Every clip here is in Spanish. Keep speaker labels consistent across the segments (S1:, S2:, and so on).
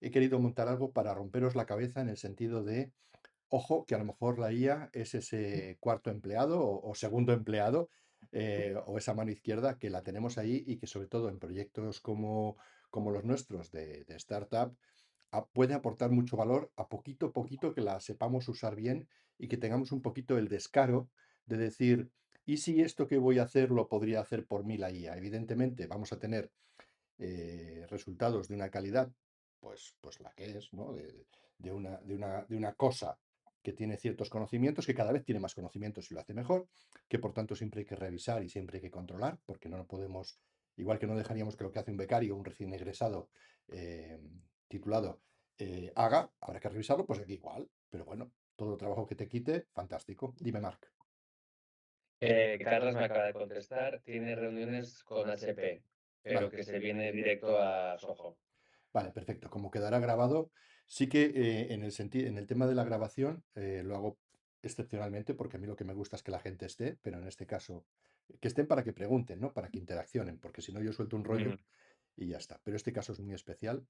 S1: he querido montar algo para romperos la cabeza en el sentido de, ojo, que a lo mejor la IA es ese cuarto empleado o segundo empleado o esa mano izquierda que la tenemos ahí y que sobre todo en proyectos como los nuestros de startup puede aportar mucho valor a poquito que la sepamos usar bien y que tengamos un poquito el descaro de decir, ¿y si esto que voy a hacer lo podría hacer por mí la IA? Evidentemente vamos a tener resultados de una calidad, pues la que es, ¿no? De una cosa que tiene ciertos conocimientos, que cada vez tiene más conocimientos y lo hace mejor, que por tanto siempre hay que revisar y siempre hay que controlar, porque no podemos, igual que no dejaríamos que lo que hace un becario, un recién egresado eh, titulado, haga, habrá que revisarlo, pues aquí igual, pero bueno, todo trabajo que te quite, fantástico. Dime, Marc.
S2: Carlos me acaba de contestar, tiene reuniones con HP, pero
S1: Vale.
S2: que se viene directo a Soho.
S1: Vale, perfecto. Como quedará grabado, sí que en el tema de la grabación lo hago excepcionalmente porque a mí lo que me gusta es que la gente esté, pero en este caso que estén para que pregunten, ¿no? Para que interaccionen, porque si no yo suelto un rollo
S2: Ujú,
S1: y ya está. Pero este caso es muy especial.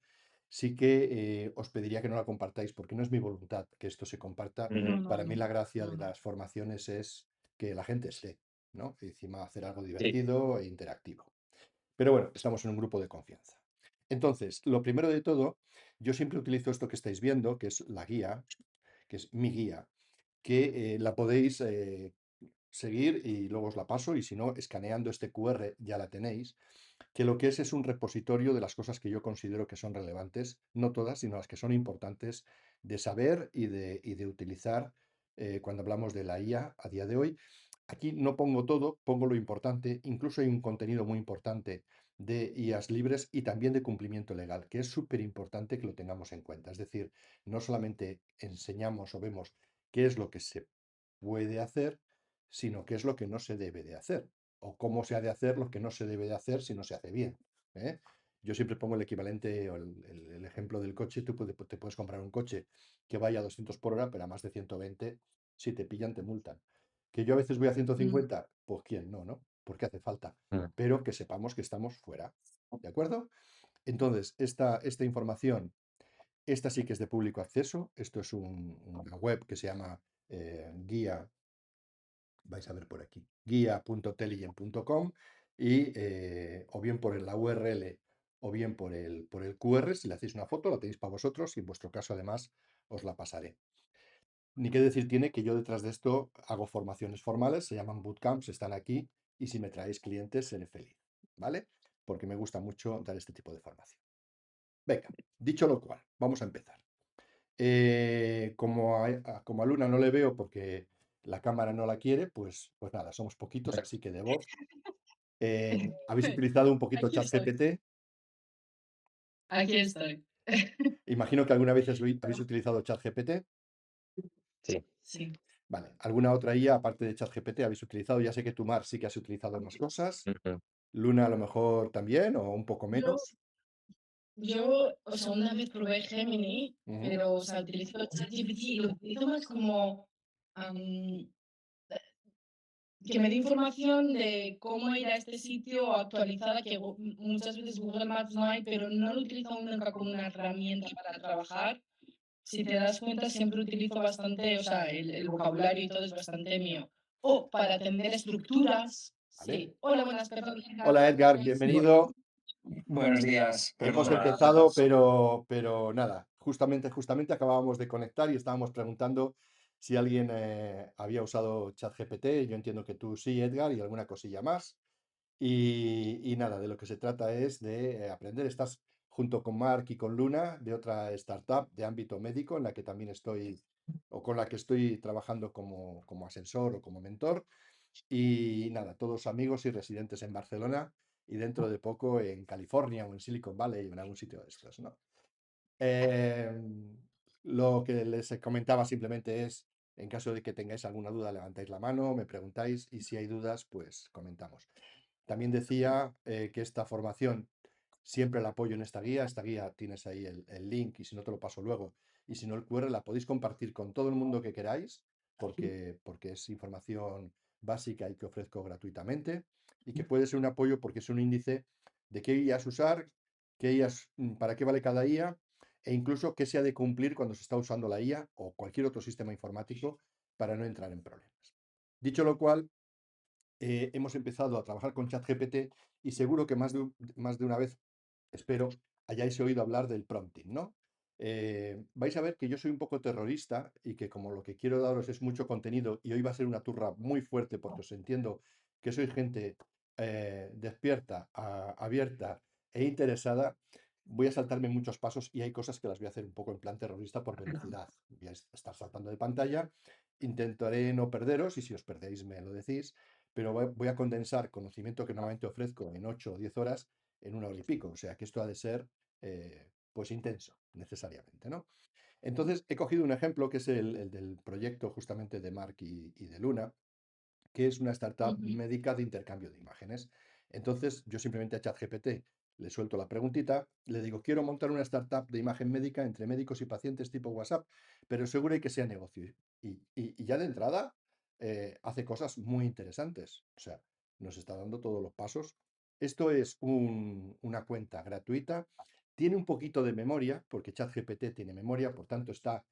S1: Sí que os pediría que no la compartáis porque no es mi voluntad que esto se comparta.
S2: ujú.
S1: Para mí la gracia de las formaciones es que la gente esté, ¿no? Y encima hacer algo
S2: Sí.
S1: divertido e interactivo. Pero bueno, estamos en un grupo de confianza. Entonces, lo primero de todo, yo siempre utilizo esto que estáis viendo, que es la guía, que es mi guía, que la podéis seguir y luego os la paso y si no, escaneando este QR ya la tenéis, que lo que es un repositorio de las cosas que yo considero que son relevantes, no todas, sino las que son importantes de saber y de utilizar cuando hablamos de la IA a día de hoy. Aquí no pongo todo, pongo lo importante, incluso hay un contenido muy importante de IAs libres y también de cumplimiento legal, que es súper importante que lo tengamos en cuenta. Es decir, no solamente enseñamos o vemos qué es lo que se puede hacer, sino qué es lo que no se debe de hacer o cómo se ha de hacer lo que no se debe de hacer si no se hace bien. ¿Eh? Yo siempre pongo el equivalente o el ejemplo del coche. Tú te puedes comprar un coche que vaya a 200 por hora, pero a más de 120, si te pillan, te multan. Que yo a veces voy a 150, pues quién no, ¿no? Porque hace falta.
S2: Mm.
S1: Pero que sepamos que estamos fuera. ¿De acuerdo? Entonces, esta información, esta sí que es de público acceso. Esto es una web que se llama guía, vais a ver por aquí, guía.telligent.com y o bien por la URL o bien por el QR, si le hacéis una foto, la tenéis para vosotros y en vuestro caso además os la pasaré. Ni qué decir tiene que yo detrás de esto hago formaciones formales, se llaman bootcamps, están aquí y si me traéis clientes seré feliz, ¿vale? Porque me gusta mucho dar este tipo de formación. Venga, dicho lo cual, vamos a empezar. Como a Luna no le veo porque la cámara no la quiere, pues nada, somos poquitos, así que de voz. ¿Habéis utilizado un poquito
S3: Aquí estoy,
S1: ChatGPT?
S3: aquí estoy.
S1: Imagino que alguna vez habéis utilizado ChatGPT.
S2: Sí.
S3: Sí.
S1: Vale, ¿alguna otra IA aparte de ChatGPT habéis utilizado? Ya sé que tú, Mar, sí que has utilizado más cosas.
S2: Ujú.
S1: Luna a lo mejor también o un poco
S3: Yo,
S1: menos.
S3: o sea, una vez probé Gemini,
S1: Ujú.
S3: pero, o sea, utilizo ChatGPT y lo utilizo más como am, que me dé información de cómo ir a este sitio actualizada, que muchas veces Google Maps no hay, pero no lo utilizo nunca como una herramienta para trabajar. Si te das cuenta, siempre utilizo bastante, o sea, el vocabulario y todo es bastante mío. O para atender estructuras.
S1: Vale.
S3: Sí. Hola, buenas, perdón.
S1: Hola Edgar, bienvenido.
S4: Buenos días,
S1: Hemos
S4: perdona a
S1: empezado,
S4: todos.
S1: pero nada, justamente acabábamos de conectar y estábamos preguntando si alguien había usado ChatGPT. Yo entiendo que tú sí, Edgar, y alguna cosilla más. Y nada, de lo que se trata es de aprender. Estás junto con Mark y con Luna de otra startup de ámbito médico en la que también estoy, o con la que estoy trabajando como asesor o como mentor. Y nada, todos amigos y residentes en Barcelona y dentro de poco en California o en Silicon Valley o en algún sitio de estos, ¿no? Lo que les comentaba simplemente es, en caso de que tengáis alguna duda, levantáis la mano, me preguntáis y si hay dudas, pues comentamos. También decía que esta formación siempre la apoyo en esta guía. Esta guía tienes ahí el link y si no te lo paso luego. Y si no el QR la podéis compartir con todo el mundo que queráis porque es información básica y que ofrezco gratuitamente y que puede ser un apoyo porque es un índice de qué IAs usar, para qué vale cada IA e incluso qué se ha de cumplir cuando se está usando la IA o cualquier otro sistema informático para no entrar en problemas. Dicho lo cual, hemos empezado a trabajar con ChatGPT y seguro que más de una vez, espero, hayáis oído hablar del prompting, ¿no? Vais a ver que yo soy un poco terrorista y que como lo que quiero daros es mucho contenido y hoy va a ser una turra muy fuerte porque os entiendo que soy gente despierta, abierta e interesada, voy a saltarme muchos pasos y hay cosas que las voy a hacer un poco en plan terrorista por velocidad. Voy a estar saltando de pantalla, intentaré no perderos y si os perdéis me lo decís, pero voy a condensar conocimiento que normalmente ofrezco en 8 o 10 horas en 1 hora y pico. O sea que esto ha de ser pues intenso, necesariamente, ¿no? Entonces he cogido un ejemplo que es el del proyecto justamente de Mark y de Luna, que es una startup
S3: Ujú.
S1: médica de intercambio de imágenes. Entonces, yo simplemente a ChatGPT le suelto la preguntita, le digo, quiero montar una startup de imagen médica entre médicos y pacientes tipo WhatsApp, pero seguro y que sea negocio. Y ya de entrada hace cosas muy interesantes. O sea, nos está dando todos los pasos. Esto es una cuenta gratuita. Tiene un poquito de memoria, porque ChatGPT tiene memoria, por tanto está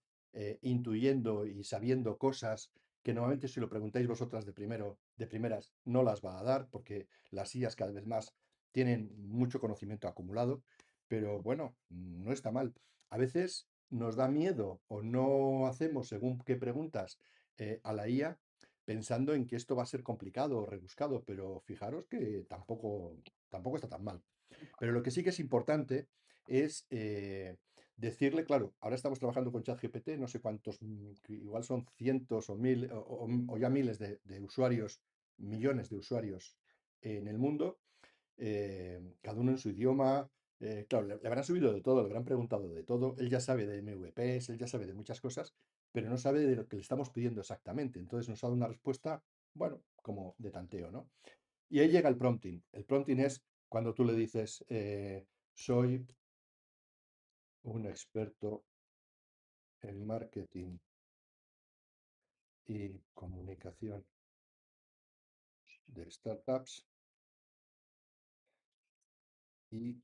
S1: intuyendo y sabiendo cosas que normalmente si lo preguntáis vosotras de primeras, no las va a dar, porque las IAs cada vez más tienen mucho conocimiento acumulado, pero bueno, no está mal. A veces nos da miedo o no hacemos según qué preguntas a la IA pensando en que esto va a ser complicado o rebuscado, pero fijaros que tampoco está tan mal. Pero lo que sí que es importante es decirle, claro, ahora estamos trabajando con ChatGPT, no sé cuántos, que igual son cientos o mil o ya miles de usuarios, millones de usuarios en el mundo, cada uno en su idioma. Claro, le habrán subido de todo, le habrán preguntado de todo. Él ya sabe de MVPs, él ya sabe de muchas cosas, pero no sabe de lo que le estamos pidiendo exactamente. Entonces nos ha dado una respuesta, bueno, como de tanteo, ¿no? Y ahí llega el prompting. El prompting es cuando tú le dices, soy un experto en marketing y comunicación de startups y,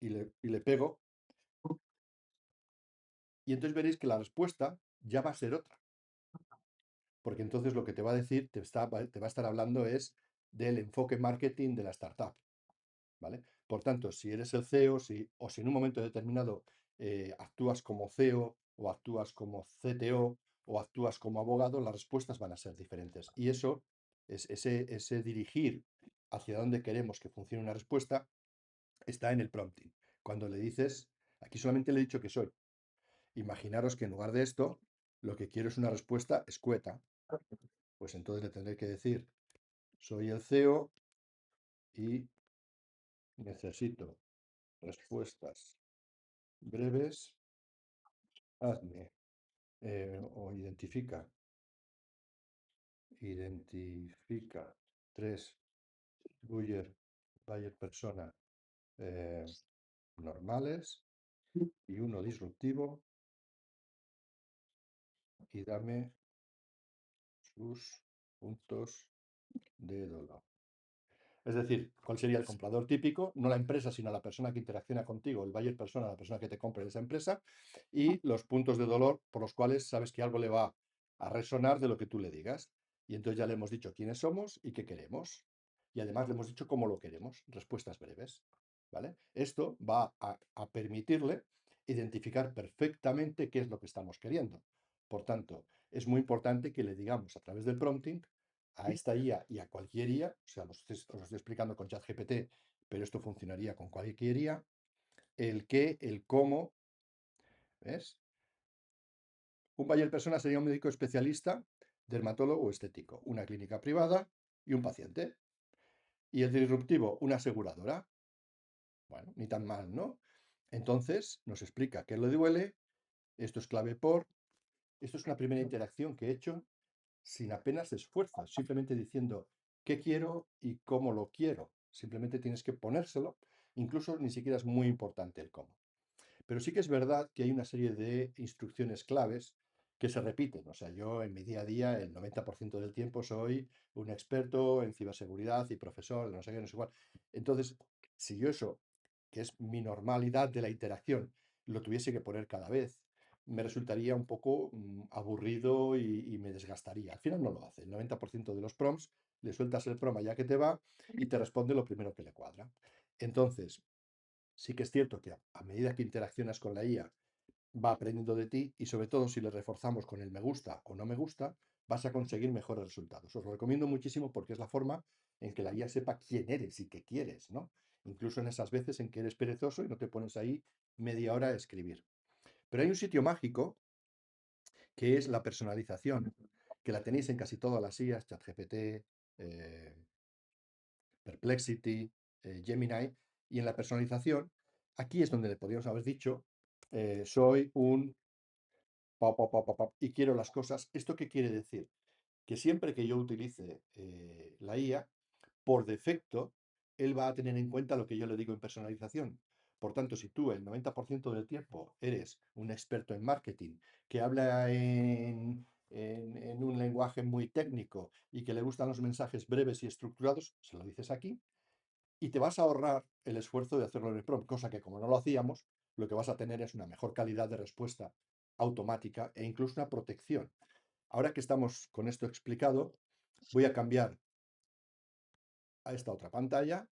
S1: y le pego, y entonces veréis que la respuesta ya va a ser otra, porque entonces lo que te va a decir, te va a estar hablando es del enfoque marketing de la startup, ¿vale? Por tanto, si eres el CEO, o si en un momento determinado actúas como CEO o actúas como CTO o actúas como abogado, las respuestas van a ser diferentes. Y eso, es ese dirigir hacia dónde queremos que funcione una respuesta, está en el prompting. Cuando le dices, aquí solamente le he dicho que soy. Imaginaros que en lugar de esto, lo que quiero es una respuesta escueta. Pues entonces le tendré que decir, soy el CEO y necesito respuestas breves. Hazme o identifica 3 buyer persona normales y uno disruptivo y dame sus puntos de dolor. Es decir, ¿cuál sería el comprador típico? No la empresa, sino la persona que interacciona contigo, el buyer persona, la persona que te compra en esa empresa, y los puntos de dolor por los cuales sabes que algo le va a resonar de lo que tú le digas. Y entonces ya le hemos dicho quiénes somos y qué queremos. Y además le hemos dicho cómo lo queremos, respuestas breves. ¿Vale? Esto va a permitirle identificar perfectamente qué es lo que estamos queriendo. Por tanto, es muy importante que le digamos a través del prompting a esta IA y a cualquier IA, o sea, os estoy explicando con ChatGPT, pero esto funcionaría con cualquier IA, el qué, el cómo, ¿ves? Un buyer persona sería un médico especialista, dermatólogo o estético, una clínica privada y un paciente. Y el disruptivo, una aseguradora. Bueno, ni tan mal, ¿no? Entonces nos explica qué le duele, esto es clave por, esto es una primera interacción que he hecho sin apenas esfuerzo, simplemente diciendo qué quiero y cómo lo quiero. Simplemente tienes que ponérselo, incluso ni siquiera es muy importante el cómo. Pero sí que es verdad que hay una serie de instrucciones claves que se repiten. O sea, yo en mi día a día, el 90% del tiempo soy un experto en ciberseguridad y profesor de no sé qué, no sé cuál. Entonces, si yo eso, que es mi normalidad de la interacción, lo tuviese que poner cada vez, me resultaría un poco aburrido y me desgastaría. Al final no lo hace. El 90% de los prompts le sueltas el prompt ya que te va y te responde lo primero que le cuadra. Entonces, sí que es cierto que a medida que interaccionas con la IA, va aprendiendo de ti y sobre todo si le reforzamos con el me gusta o no me gusta, vas a conseguir mejores resultados. Os lo recomiendo muchísimo porque es la forma en que la IA sepa quién eres y qué quieres, ¿no? Incluso en esas veces en que eres perezoso y no te pones ahí media hora a escribir. Pero hay un sitio mágico que es la personalización, que la tenéis en casi todas las IAs, ChatGPT, Perplexity, Gemini, y en la personalización, aquí es donde le podríamos haber dicho, soy un y quiero las cosas. ¿Esto qué quiere decir? Que siempre que yo utilice la IA, por defecto, él va a tener en cuenta lo que yo le digo en personalización. Por tanto, si tú el 90% del tiempo eres un experto en marketing, que habla en un lenguaje muy técnico y que le gustan los mensajes breves y estructurados, se lo dices aquí, y te vas a ahorrar el esfuerzo de hacerlo en el prompt, cosa que como no lo hacíamos, lo que vas a tener es una mejor calidad de respuesta automática e incluso una protección. Ahora que estamos con esto explicado, voy a cambiar a esta otra pantalla,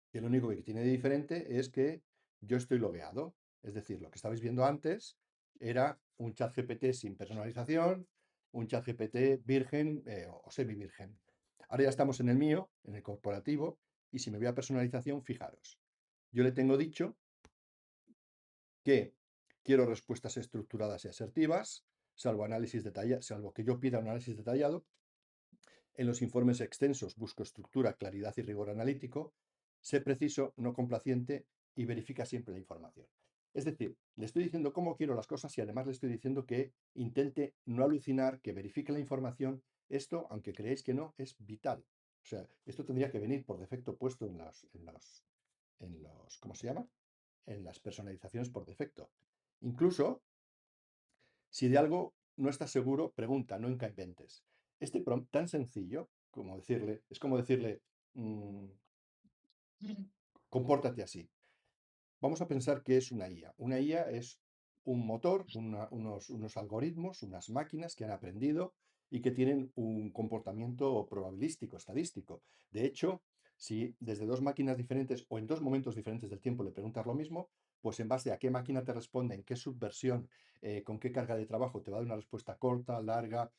S1: que lo único que tiene de diferente es que yo estoy logueado. Es decir, lo que estabais viendo antes era un chat GPT sin personalización, un chat GPT virgen o semi-virgen. Ahora ya estamos en el mío, en el corporativo, y si me voy a personalización, fijaros, yo le tengo dicho que quiero respuestas estructuradas y asertivas, salvo que yo pida un análisis detallado. En los informes extensos busco estructura, claridad y rigor analítico. Sé preciso, no complaciente y verifica siempre la información. Es decir, le estoy diciendo cómo quiero las cosas y además le estoy diciendo que intente no alucinar, que verifique la información. Esto, aunque creéis que no, es vital. O sea, esto tendría que venir por defecto puesto ¿cómo se llama? En las personalizaciones por defecto. Incluso, si de algo no estás seguro, pregunta, no inventes. Este prompt tan sencillo es como decirle, compórtate así. Vamos a pensar que es una IA. Una IA es un motor, unos algoritmos, unas máquinas que han aprendido y que tienen un comportamiento probabilístico, estadístico. De hecho, si desde dos máquinas diferentes o en dos momentos diferentes del tiempo le preguntas lo mismo, pues en base a qué máquina te responde, en qué subversión, con qué carga de trabajo te va a dar una respuesta corta, larga,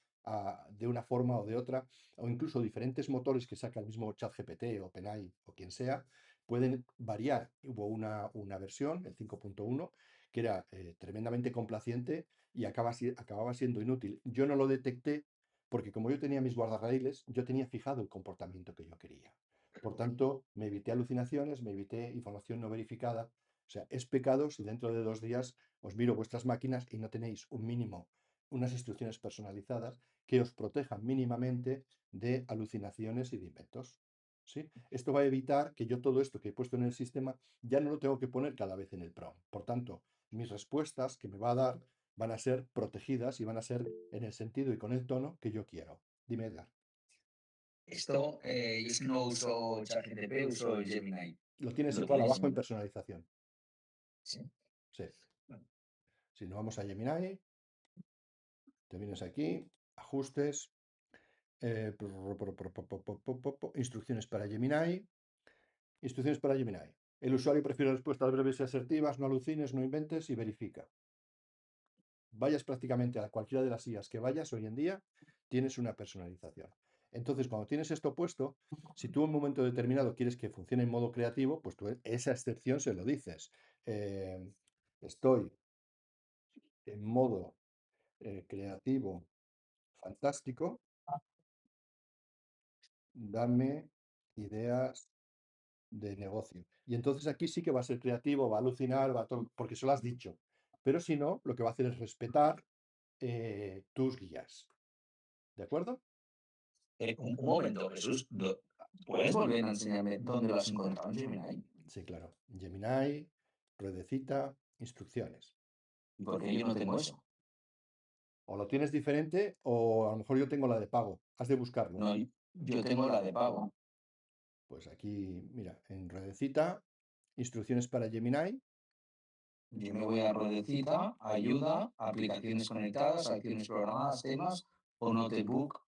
S1: de una forma o de otra, o incluso diferentes motores que saca el mismo ChatGPT o OpenAI o quien sea, pueden variar. Hubo una versión, el 5.1, que era tremendamente complaciente y acababa siendo inútil. Yo no lo detecté porque como yo tenía mis guardarraíles, yo tenía fijado el comportamiento que yo quería. Por tanto, me evité alucinaciones, me evité información no verificada. O sea, es pecado si dentro de 2 días os miro vuestras máquinas y no tenéis un mínimo, unas instrucciones personalizadas que os protejan mínimamente de alucinaciones y de inventos. ¿Sí? Esto va a evitar que yo todo esto que he puesto en el sistema ya no lo tengo que poner cada vez en el prompt. Por tanto, mis respuestas que me va a dar van a ser protegidas y van a ser en el sentido y con el tono que yo quiero. Dime, Edgar.
S4: Esto, yo es que no uso ChatGPT, uso el Gemini.
S1: Lo tienes
S4: Lo
S1: igual
S4: tienes.
S1: abajo en personalización.
S4: Sí.
S1: Sí. Si nos vamos a Gemini, te vienes aquí, ajustes, instrucciones para Gemini. Instrucciones para Gemini. El usuario prefiere respuestas breves y asertivas, no alucines, no inventes y verifica. Vayas prácticamente a cualquiera de las IAs que vayas hoy en día, tienes una personalización. Entonces, cuando tienes esto puesto, si tú en un momento determinado quieres que funcione en modo creativo, pues tú esa excepción se lo dices. Estoy en modo creativo fantástico, dame ideas de negocio. Y entonces aquí sí que va a ser creativo, va a alucinar, va a todo, porque se lo has dicho. Pero si no, lo que va a hacer es respetar tus guías. ¿De acuerdo?
S4: Un momento, Jesús. ¿Puedes volver a enseñarme dónde lo has encontrado en Gemini?
S1: Sí, claro. Gemini, ruedecita, instrucciones.
S4: Porque yo no tengo eso.
S1: O lo tienes diferente o a lo mejor yo tengo la de pago. Has de buscarlo.
S4: No, yo tengo la de pago.
S1: Pues aquí, mira, en ruedecita, instrucciones para Gemini.
S4: Yo me voy a ruedecita, ayuda, aplicaciones conectadas, acciones programadas, temas o notebook.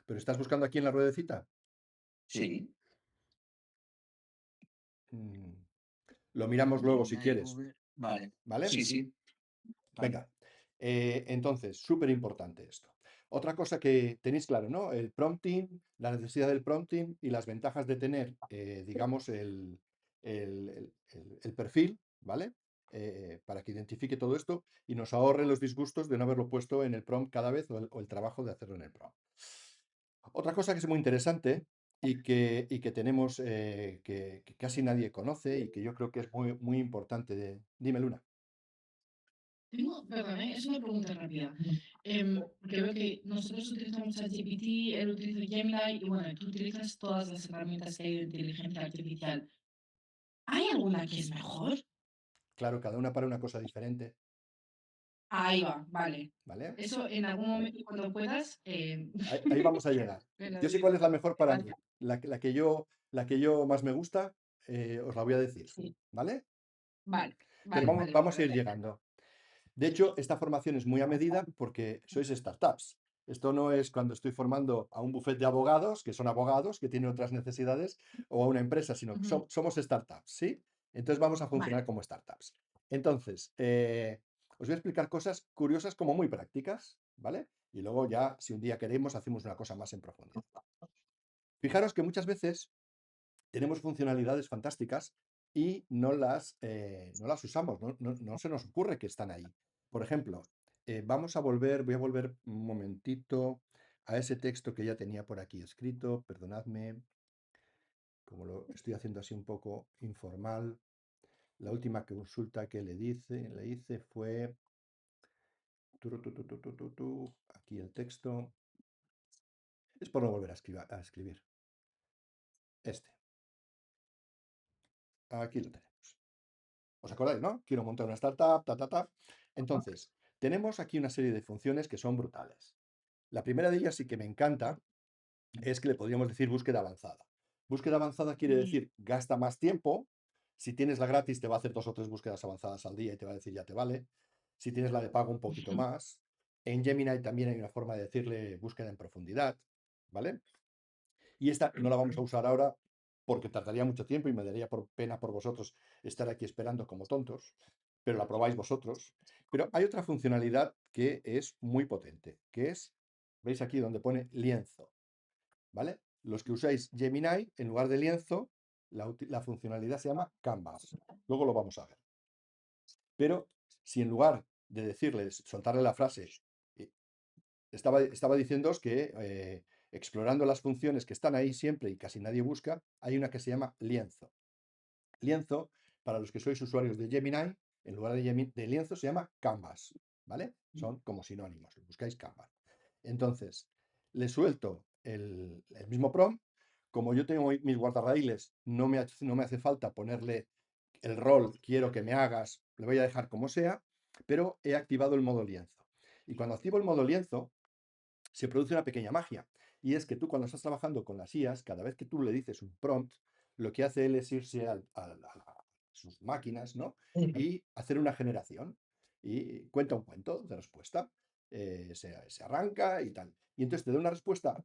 S1: ¿Pero estás buscando aquí en la ruedecita?
S4: Sí.
S1: Mm, Lo miramos luego si
S4: Gemini,
S1: quieres,
S4: Google. Vale.
S1: ¿vale?
S4: Sí, sí. Vale.
S1: Venga. Entonces, súper importante esto. Otra cosa que tenéis claro, ¿no? El prompting, la necesidad del prompting y las ventajas de tener, digamos, el perfil, ¿vale? Para que identifique todo esto y nos ahorre los disgustos de no haberlo puesto en el prompt cada vez o el trabajo de hacerlo en el prompt. Otra cosa que es muy interesante y que tenemos, que casi nadie conoce y que yo creo que es muy, muy importante. Dime, Luna.
S3: Perdón, es una pregunta rápida. Porque veo que nosotros utilizamos ChatGPT, él utiliza Gemini y bueno, tú utilizas todas las herramientas que hay de inteligencia artificial. ¿Hay alguna que es mejor?
S1: Claro, cada una para una cosa diferente,
S3: Ahí va, vale.
S1: ¿vale?
S3: Eso en algún momento, cuando puedas,
S1: Ahí vamos a llegar.
S3: me lo
S1: Yo sé cuál es
S3: dices.
S1: la mejor para mí.
S3: Gracias.
S1: La que yo más me gusta, os la voy a decir,
S3: Sí,
S1: ¿vale?
S3: vale,
S1: Pero
S3: vale, vale,
S1: vamos a ir
S3: perfecto.
S1: llegando. De hecho, esta formación es muy a medida porque sois startups. Esto no es cuando estoy formando a un bufete de abogados, que son abogados, que tienen otras necesidades, o a una empresa, sino que
S3: Ujú.
S1: somos startups, ¿sí? Entonces vamos a
S3: Vale.
S1: funcionar como startups. Entonces, os voy a explicar cosas curiosas como muy prácticas, ¿vale? Y luego ya, si un día queremos, hacemos una cosa más en profundidad. Fijaros que muchas veces tenemos funcionalidades fantásticas y no las usamos, no se nos ocurre que están ahí. Por ejemplo, voy a volver un momentito a ese texto que ya tenía por aquí escrito, perdonadme, como lo estoy haciendo así un poco informal. La última consulta que le hice fue, aquí el texto, es por no volver a escribir, este, aquí lo tenemos. ¿Os acordáis, no? Quiero montar una startup, ta. Entonces, tenemos aquí una serie de funciones que son brutales. La primera de ellas sí que me encanta, es que le podríamos decir búsqueda avanzada. Búsqueda avanzada quiere decir gasta más tiempo. Si tienes la gratis, te va a hacer 2 o 3 búsquedas avanzadas al día y te va a decir ya te vale. Si tienes la de pago, un poquito más. En Gemini también hay una forma de decirle búsqueda en profundidad, ¿vale? Y esta no la vamos a usar ahora porque tardaría mucho tiempo y me daría pena por vosotros estar aquí esperando como tontos, pero la probáis vosotros. Pero hay otra funcionalidad que es muy potente, que es, veis aquí donde pone lienzo, ¿vale? Los que usáis Gemini, en lugar de lienzo, la funcionalidad se llama Canvas. Luego lo vamos a ver. Pero si en lugar de decirles, soltarle la frase, estaba diciéndoos que explorando las funciones que están ahí siempre y casi nadie busca, hay una que se llama lienzo. Lienzo, para los que sois usuarios de Gemini, en lugar de lienzo se llama Canvas, ¿vale? Son como sinónimos, buscáis Canvas. Entonces, le suelto el mismo prompt. Como yo tengo mis guardarraíles, no me hace falta ponerle el rol, quiero que me hagas, le voy a dejar como sea, pero he activado el modo lienzo. Y cuando activo el modo lienzo, se produce una pequeña magia. Y es que tú cuando estás trabajando con las IAs, cada vez que tú le dices un prompt, lo que hace él es irse a sus máquinas, ¿no? Y hacer una generación. Y cuenta un cuento de respuesta. Se arranca y tal. Y entonces te da una respuesta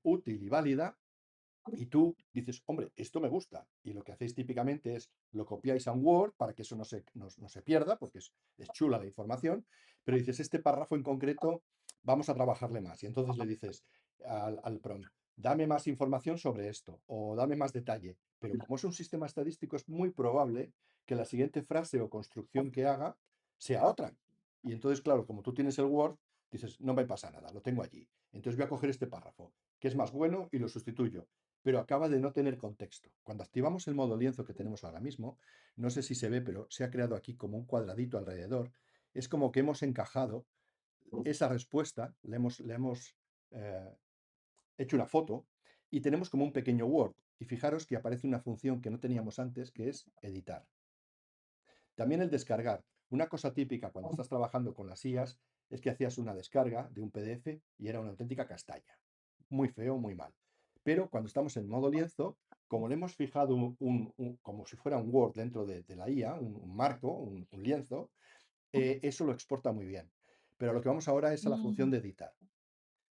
S1: útil y válida y tú dices, hombre, esto me gusta. Y lo que hacéis típicamente es lo copiáis a un Word para que eso no se pierda, porque es chula la información, pero dices, este párrafo en concreto, vamos a trabajarle más. Y entonces le dices al prompt, dame más información sobre esto o dame más detalle. Pero como es un sistema estadístico, es muy probable que la siguiente frase o construcción que haga sea otra. Y entonces, claro, como tú tienes el Word, dices, no me pasa nada, lo tengo allí. Entonces voy a coger este párrafo, que es más bueno, y lo sustituyo, pero acaba de no tener contexto. Cuando activamos el modo lienzo que tenemos ahora mismo, no sé si se ve, pero se ha creado aquí como un cuadradito alrededor. Es como que hemos encajado esa respuesta, le hemos eh, hecho una foto y tenemos como un pequeño Word. Y fijaros que aparece una función que no teníamos antes, que es editar. También el descargar. Una cosa típica cuando estás trabajando con las IAs es que hacías una descarga de un PDF y era una auténtica castaña. Muy feo, muy mal. Pero cuando estamos en modo lienzo, como le hemos fijado como si fuera un Word dentro de la IA, un marco, un lienzo, eso lo exporta muy bien. Pero lo que vamos ahora es a la función de editar.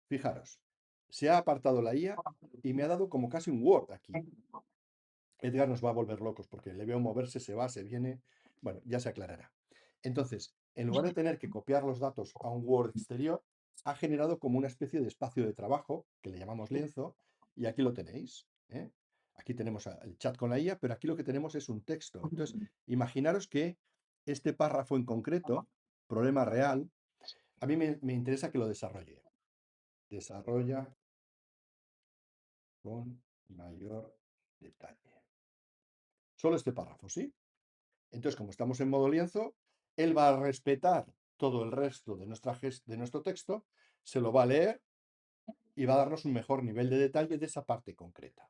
S1: Fijaros, se ha apartado la IA y me ha dado como casi un Word aquí. Edgar nos va a volver locos porque le veo moverse, se va, se viene. Bueno, ya se aclarará. Entonces, en lugar de tener que copiar los datos a un Word exterior, ha generado como una especie de espacio de trabajo que le llamamos lienzo, y aquí lo tenéis. ¿eh? Aquí tenemos el chat con la IA, pero aquí lo que tenemos es un texto. Entonces, imaginaros que este párrafo en concreto, problema real, a mí me interesa que lo desarrolle. Desarrolla con mayor detalle. Solo este párrafo, ¿sí? Entonces, como estamos en modo lienzo, él va a respetar todo el resto de nuestro texto, se lo va a leer y va a darnos un mejor nivel de detalle de esa parte concreta.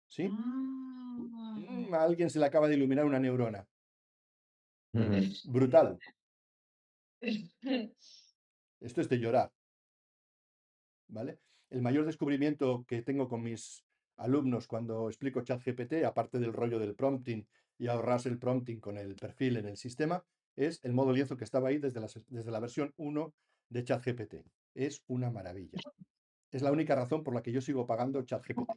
S1: ¿Sí? A alguien se le acaba de iluminar una neurona. Brutal. Esto es de llorar. ¿Vale? El mayor descubrimiento que tengo con mis alumnos cuando explico ChatGPT, aparte del rollo del prompting y ahorrarse el prompting con el perfil en el sistema, es el modo lienzo que estaba ahí desde la versión 1 de ChatGPT. Es una maravilla. Es la única razón por la que yo sigo pagando ChatGPT.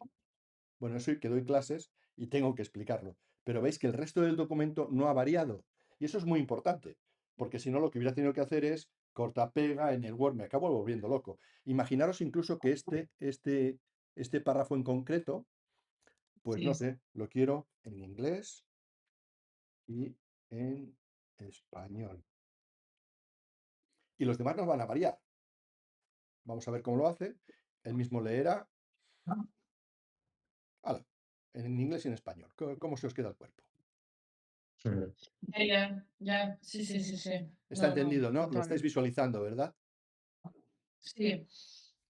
S1: Bueno, eso que doy clases y tengo que explicarlo. Pero veis que el resto del documento no ha variado. Y eso es muy importante, porque si no, lo que hubiera tenido que hacer es corta-pega en el Word. Me acabo volviendo loco. Imaginaros incluso que este párrafo en concreto, pues no
S3: Sí.
S1: sé, lo quiero en inglés y en español. Y los demás no van a variar. Vamos a ver cómo lo hace. Él mismo leerá. ¡Hala! En inglés y en español. ¿Cómo se os queda el cuerpo?
S3: Ya. Sí.
S1: Está
S3: No,
S1: entendido, ¿no? Lo estáis
S3: totalmente.
S1: visualizando, ¿verdad?
S3: Sí.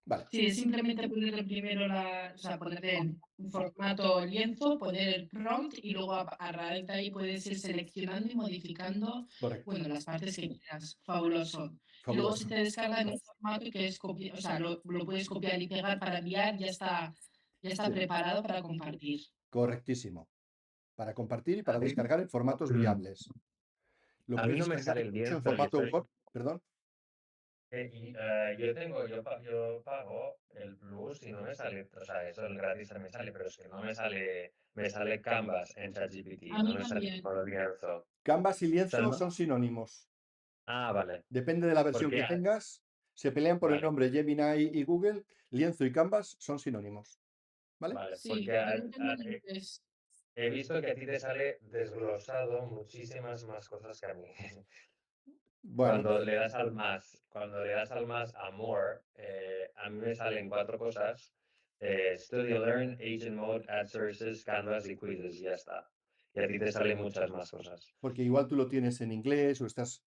S1: Vale,
S3: Sí, es simplemente ponerle primero o sea, ponerle un formato lienzo, poner el prompt y luego a raíz de ahí puedes ir seleccionando y modificando,
S1: correcto.
S3: bueno, las partes que quieras. Fabuloso. Y luego
S1: Fabuloso.
S3: se te descarga en un formato que es o sea, lo puedes copiar y pegar para enviar, ya está
S1: Sí.
S3: preparado para compartir.
S1: Correctísimo. Para compartir y para descargar en formatos viables. Lo
S2: A mí
S1: puedes
S2: no me
S1: descargar
S2: sale el
S1: incluso en
S2: lienzo,
S1: formato Word, perdón.
S2: Yo pago el Plus y no me sale, o sea, eso el gratis también sale, pero es que no me sale Canvas en ChatGPT,
S3: A
S2: no
S3: mí
S2: me sale
S3: también.
S2: por el lienzo.
S1: Canvas y
S2: O sea,
S1: lienzo son sinónimos.
S2: vale.
S1: Depende de la versión
S2: Porque,
S1: que tengas. Se pelean por el
S2: vale,
S1: nombre Gemini y Google. Lienzo y Canvas son sinónimos. ¿Vale?
S2: vale,
S3: Sí,
S2: porque
S3: yo lo tengo en inglés.
S2: he visto que a ti te sale desglosado muchísimas más cosas que a mí.
S1: Bueno,
S2: Cuando le das al más a more, a mí me salen 4 cosas: Studio Learn, Agent Mode, Ad Services, Canvas y Quizzes, y ya está. Y a ti te salen muchas más cosas.
S1: porque igual tú lo tienes en inglés o estás,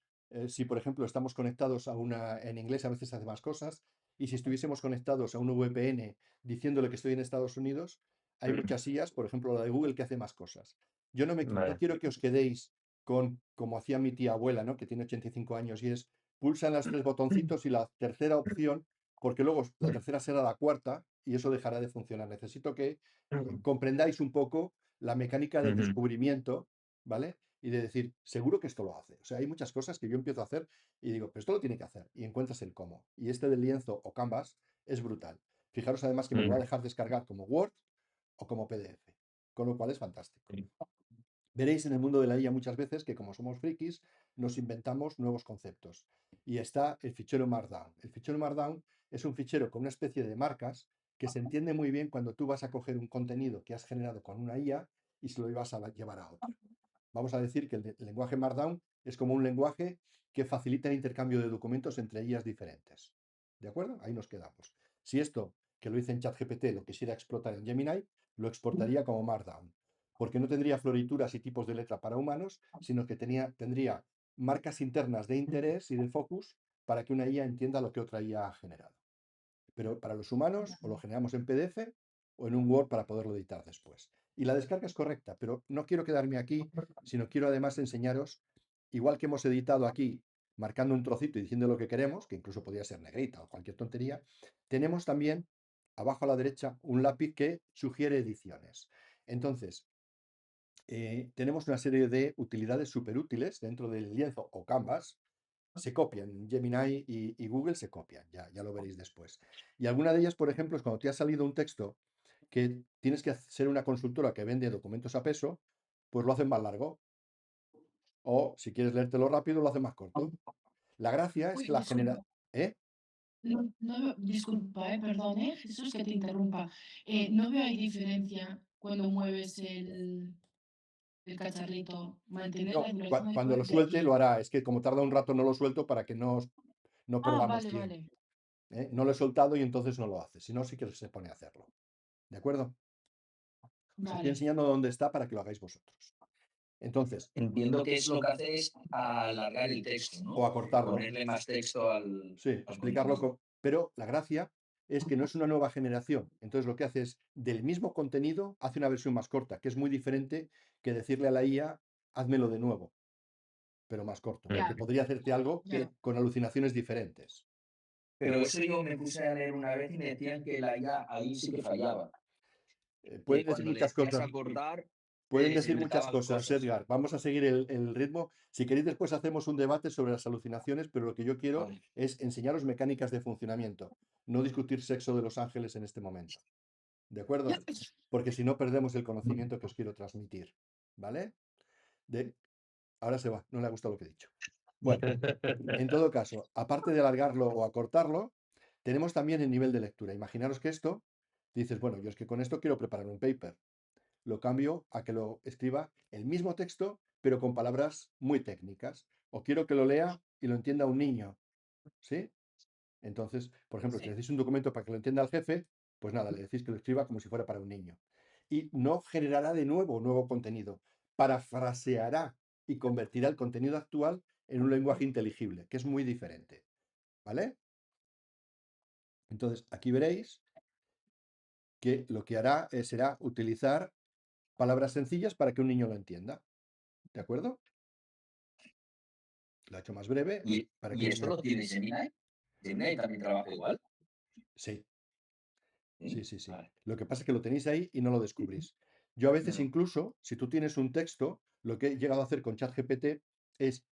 S1: si por ejemplo estamos conectados en inglés a veces hace más cosas, y si estuviésemos conectados a un VPN diciéndole que estoy en Estados Unidos, hay muchas IAs, por ejemplo la de Google, que hace más cosas. Yo no
S2: Vale.
S1: quiero que os quedéis con, como hacía mi tía abuela, ¿no? Que tiene 85 años, y es pulsan las 3 botoncitos y la tercera opción, porque luego la tercera será la cuarta y eso dejará de funcionar. Necesito que comprendáis un poco la mecánica del descubrimiento, ¿vale? Y de decir, seguro que esto lo hace. O sea, hay muchas cosas que yo empiezo a hacer y digo, pero esto lo tiene que hacer. Y encuentras el cómo. Y este del lienzo o Canvas es brutal. Fijaros además que me lo va a dejar descargar como Word o como PDF. Con lo cual es fantástico. Veréis en el mundo de la IA muchas veces que como somos frikis, nos inventamos nuevos conceptos. Y está el fichero Markdown. El fichero Markdown es un fichero con una especie de marcas que se entiende muy bien cuando tú vas a coger un contenido que has generado con una IA y se lo ibas a llevar a otra. Vamos a decir que el lenguaje Markdown es como un lenguaje que facilita el intercambio de documentos entre IAs diferentes. ¿De acuerdo? Ahí nos quedamos. Si esto, que lo hice en ChatGPT, lo quisiera explotar en Gemini, lo exportaría como Markdown, porque no tendría florituras y tipos de letra para humanos, sino que tendría marcas internas de interés y de focus para que una IA entienda lo que otra IA ha generado. Pero para los humanos o lo generamos en PDF o en un Word para poderlo editar después. Y la descarga es correcta, pero no quiero quedarme aquí, sino quiero además enseñaros, igual que hemos editado aquí, marcando un trocito y diciendo lo que queremos, que incluso podría ser negrita o cualquier tontería, tenemos también abajo a la derecha, un lápiz que sugiere ediciones. Entonces, tenemos una serie de utilidades súper útiles dentro del lienzo o Canvas. Se copian, Gemini y Google se copian, ya lo veréis después. Y alguna de ellas, por ejemplo, es cuando te ha salido un texto que tienes que ser una consultora que vende documentos a peso, pues lo hacen más largo. O si quieres leértelo rápido, lo hacen más corto. La gracia es
S3: Uy,
S1: que la genera...
S3: disculpa.
S1: ¿Eh?
S3: Disculpa, perdón, Jesús, que te interrumpa. No veo ahí diferencia cuando mueves el cacharrito. Mantener
S1: No,
S3: la duración del
S1: cuando lo
S3: de
S1: suelte lo
S3: aquí.
S1: hará. Es que como tarda un rato no lo suelto para que no
S3: Ah,
S1: perdamos
S3: vale,
S1: tiempo.
S3: vale.
S1: No lo he soltado y entonces no lo hace. Si no, sí que se pone a hacerlo. ¿De acuerdo? Os estoy
S3: Vale.
S1: enseñando dónde está para que lo hagáis vosotros. Entonces,
S4: Entiendo que es lo que hace es alargar el texto, ¿no?
S1: o acortarlo.
S4: Ponerle más texto al
S1: Sí, explicarlo.
S4: contenido.
S1: Pero la gracia es que no es una nueva generación. Entonces lo que hace es, del mismo contenido, hace una versión más corta, que es muy diferente que decirle a la IA, házmelo de nuevo, pero más corto,
S3: Ya,
S1: porque podría hacerte algo
S3: ya.
S1: con alucinaciones diferentes.
S4: Pero eso yo me puse a leer una vez y me decían que la IA ahí sí que fallaba. Que
S1: Pueden decir
S4: cuando le
S1: muchas
S4: decías
S1: cosas.
S4: acortar,
S1: Pueden
S4: se
S1: decir
S4: inventaba
S1: muchas cosas,
S4: cosas.
S1: Edgar. Vamos a seguir el ritmo. Si queréis, después hacemos un debate sobre las alucinaciones, pero lo que yo quiero
S4: Vale.
S1: es enseñaros mecánicas de funcionamiento, no discutir sexo de los ángeles en este momento. ¿De acuerdo? Porque si no, perdemos el conocimiento que os quiero transmitir. ¿Vale? Ahora se va, no le ha gustado lo que he dicho. Bueno, en todo caso, aparte de alargarlo o acortarlo, tenemos también el nivel de lectura. Imaginaros que esto, dices, bueno, yo es que con esto quiero preparar un paper. Lo cambio a que lo escriba el mismo texto, pero con palabras muy técnicas. O quiero que lo lea y lo entienda un niño. ¿Sí? Entonces, por ejemplo, si
S3: Sí.
S1: decís un documento para que lo entienda el jefe, pues nada, le decís que lo escriba como si fuera para un niño. Y no generará de nuevo nuevo contenido. Parafraseará y convertirá el contenido actual en un lenguaje inteligible, que es muy diferente. ¿Vale? Entonces, aquí veréis que lo que hará será utilizar palabras sencillas para que un niño lo entienda. ¿De acuerdo? Lo ha hecho más breve para que
S4: ¿Y
S1: un
S4: esto
S1: niño...
S4: lo tiene Gemini? ¿Gemini también trabaja igual?
S1: Sí,
S4: Sí.
S1: sí.
S4: Vale.
S1: Lo que pasa es que lo tenéis ahí y no lo descubrís. Yo a veces
S4: No.
S1: incluso, si tú tienes un texto, lo que he llegado a hacer con ChatGPT es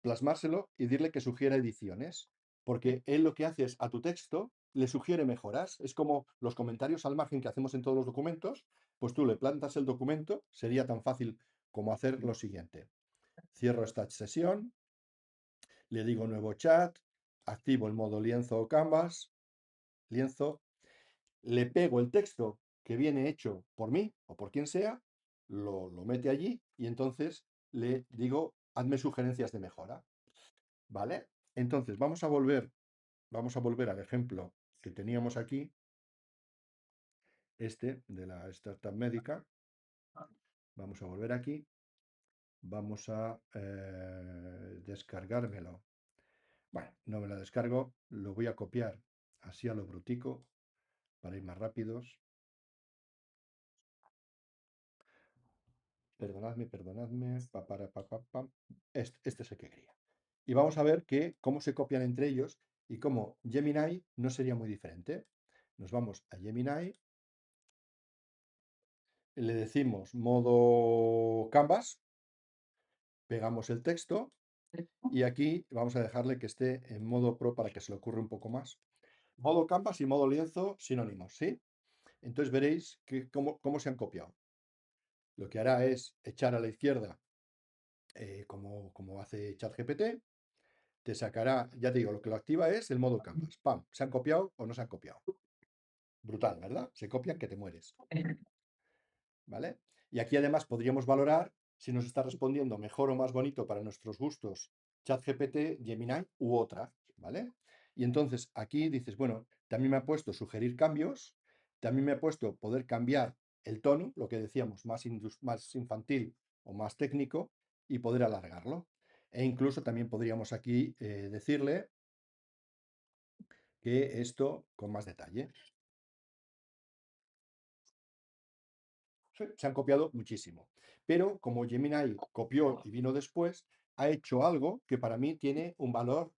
S1: plasmárselo y decirle que sugiera ediciones, porque él lo que hace es a tu texto le sugiere mejoras. Es como los comentarios al margen que hacemos en todos los documentos, pues tú le plantas el documento, sería tan fácil como hacer lo siguiente. Cierro esta sesión, le digo nuevo chat, activo el modo lienzo o canvas, lienzo, le pego el texto que viene hecho por mí o por quien sea, lo mete allí y entonces le digo, hazme sugerencias de mejora. ¿Vale? Entonces vamos a volver al ejemplo que teníamos aquí, este de la startup médica. Vamos a volver aquí. Vamos a descargármelo. Bueno, no me lo descargo, lo voy a copiar así a lo brutico para ir más rápidos. Perdonadme. Este es el que quería. Y vamos a ver cómo se copian entre ellos y cómo Gemini no sería muy diferente. Nos vamos a Gemini, le decimos modo Canvas, pegamos el texto y aquí vamos a dejarle que esté en modo Pro para que se le ocurra un poco más. Modo Canvas y modo lienzo sinónimos, ¿sí? Entonces veréis cómo se han copiado. Lo que hará es echar a la izquierda, como hace ChatGPT, te sacará, ya te digo, lo que lo activa es el modo Canvas. ¡Pam! ¿Se han copiado o no se han copiado? Brutal, ¿verdad? Se copian que te mueres. ¿Vale? Y aquí además podríamos valorar si nos está respondiendo mejor o más bonito para nuestros gustos ChatGPT, Gemini u otra, ¿vale? Y entonces aquí dices, bueno, también me ha puesto sugerir cambios, también me ha puesto poder cambiar el tono, lo que decíamos, más infantil o más técnico, y poder alargarlo. E incluso también podríamos aquí decirle que esto con más detalle. Se han copiado muchísimo. Pero como Gemini copió y vino después, ha hecho algo que para mí tiene un valor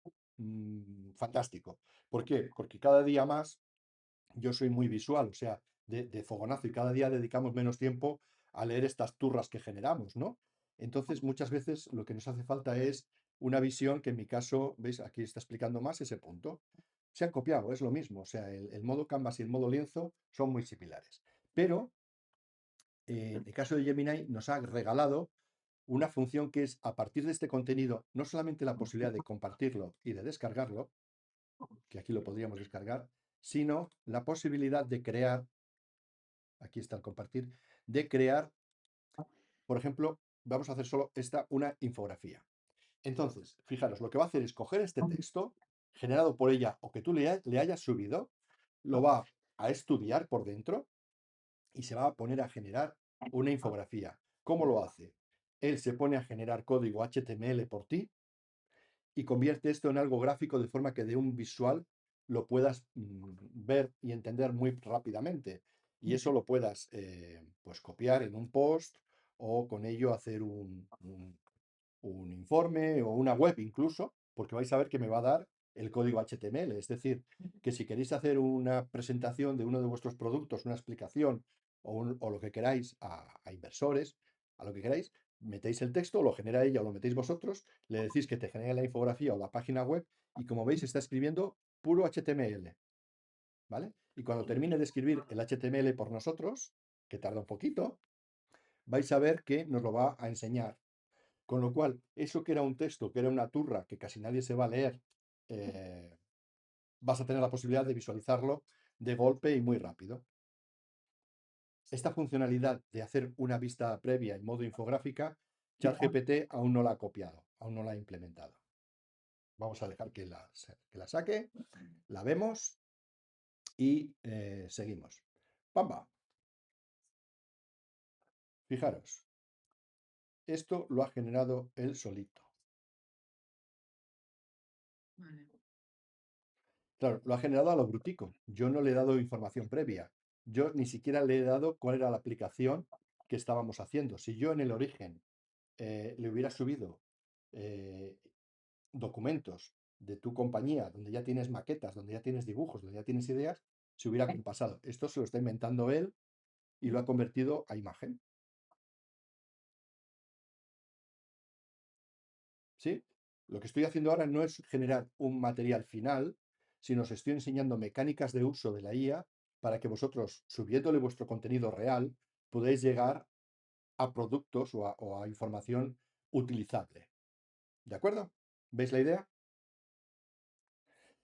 S1: fantástico. ¿Por qué? Porque cada día más yo soy muy visual, o sea, de fogonazo, y cada día dedicamos menos tiempo a leer estas turras que generamos, ¿no? Entonces, muchas veces lo que nos hace falta es una visión que en mi caso, ¿veis? Aquí está explicando más ese punto. Se han copiado, es lo mismo, o sea, el modo Canvas y el modo lienzo son muy similares. Pero en el caso de Gemini nos ha regalado una función que es, a partir de este contenido, no solamente la posibilidad de compartirlo y de descargarlo, que aquí lo podríamos descargar, sino la posibilidad de crear, aquí está el compartir, de crear, por ejemplo, vamos a hacer solo una infografía. Entonces, fijaros, lo que va a hacer es coger este texto generado por ella o que tú le hayas subido, lo va a estudiar por dentro y se va a poner a generar una infografía. ¿Cómo lo hace? Él se pone a generar código HTML por ti y convierte esto en algo gráfico de forma que de un visual lo puedas ver y entender muy rápidamente. Y eso lo puedas pues copiar en un post o con ello hacer un informe o una web incluso, porque vais a ver que me va a dar el código HTML. Es decir, que si queréis hacer una presentación de uno de vuestros productos, una explicación o lo que queráis a inversores, a lo que queráis, metéis el texto, lo genera ella o lo metéis vosotros, le decís que te genere la infografía o la página web y como veis está escribiendo puro HTML, ¿vale? Y cuando termine de escribir el HTML por nosotros, que tarda un poquito, vais a ver que nos lo va a enseñar. Con lo cual, eso que era un texto, que era una turra, que casi nadie se va a leer, vas a tener la posibilidad de visualizarlo de golpe y muy rápido. Esta funcionalidad de hacer una vista previa en modo infográfica, ChatGPT aún no la ha copiado, aún no la ha implementado. Vamos a dejar que la saque, la vemos y seguimos. ¡Pamba! Fijaros, esto lo ha generado él solito.
S3: Vale.
S1: Claro, lo ha generado a lo brutico. Yo no le he dado información previa. Yo ni siquiera le he dado cuál era la aplicación que estábamos haciendo. Si yo en el origen le hubiera subido eh, documentos de tu compañía, donde ya tienes maquetas, donde ya tienes dibujos, donde ya tienes ideas, se hubiera compasado. Esto se lo está inventando él y lo ha convertido a imagen. ¿Sí? Lo que estoy haciendo ahora no es generar un material final, sino os estoy enseñando mecánicas de uso de la IA para que vosotros, subiéndole vuestro contenido real, podáis llegar a productos o a información utilizable. ¿De acuerdo? ¿Veis la idea?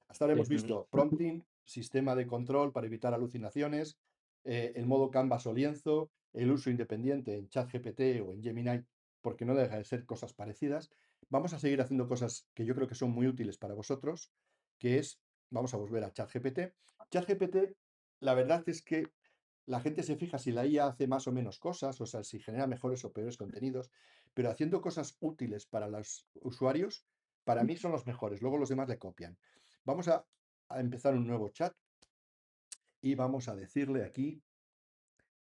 S1: Hasta ahora hemos visto prompting, sistema de control para evitar alucinaciones, el modo Canvas o lienzo, el uso independiente en ChatGPT o en Gemini, porque no deja de ser cosas parecidas. Vamos a seguir haciendo cosas que yo creo que son muy útiles para vosotros, que es, vamos a volver a ChatGPT. ChatGPT, la verdad es que la gente se fija si la IA hace más o menos cosas, o sea, si genera mejores o peores contenidos, pero haciendo cosas útiles para los usuarios, para mí son los mejores. Luego los demás le copian. Vamos a empezar un nuevo chat y vamos a decirle aquí,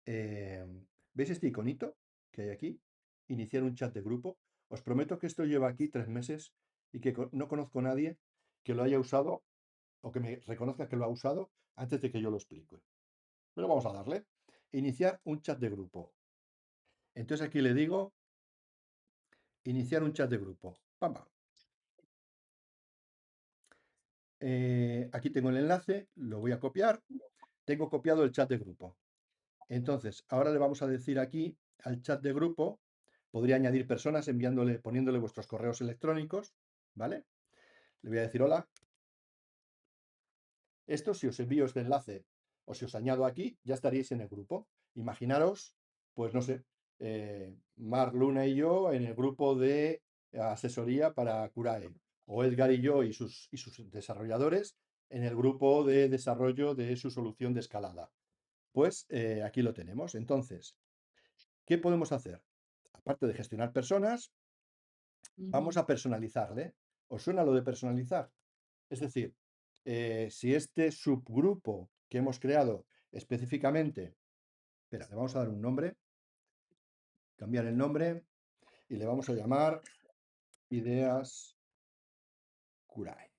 S1: ¿veis este iconito que hay aquí? Iniciar un chat de grupo. Os prometo que esto lleva aquí 3 meses y que no conozco a nadie que lo haya usado o que me reconozca que lo ha usado antes de que yo lo explique. Pero vamos a darle. Iniciar un chat de grupo. Entonces aquí le digo, iniciar un chat de grupo. ¡Pam, pam! Aquí tengo el enlace, lo voy a copiar. Tengo copiado el chat de grupo. Entonces, ahora le vamos a decir aquí al chat de grupo, podría añadir personas poniéndole vuestros correos electrónicos, ¿vale? Le voy a decir hola. Esto, si os envío este enlace o si os añado aquí, ya estaríais en el grupo. Imaginaros, pues no sé, Marc Luna y yo en el grupo de asesoría para Curae, o Edgar y yo y sus desarrolladores en el grupo de desarrollo de su solución de escalada. Pues aquí lo tenemos. Entonces, ¿qué podemos hacer? Aparte de gestionar personas, vamos a personalizarle. ¿Os suena lo de personalizar? Es decir, si este subgrupo que hemos creado específicamente, espera, le vamos a dar un nombre, cambiar el nombre y le vamos a llamar Ideas Curae,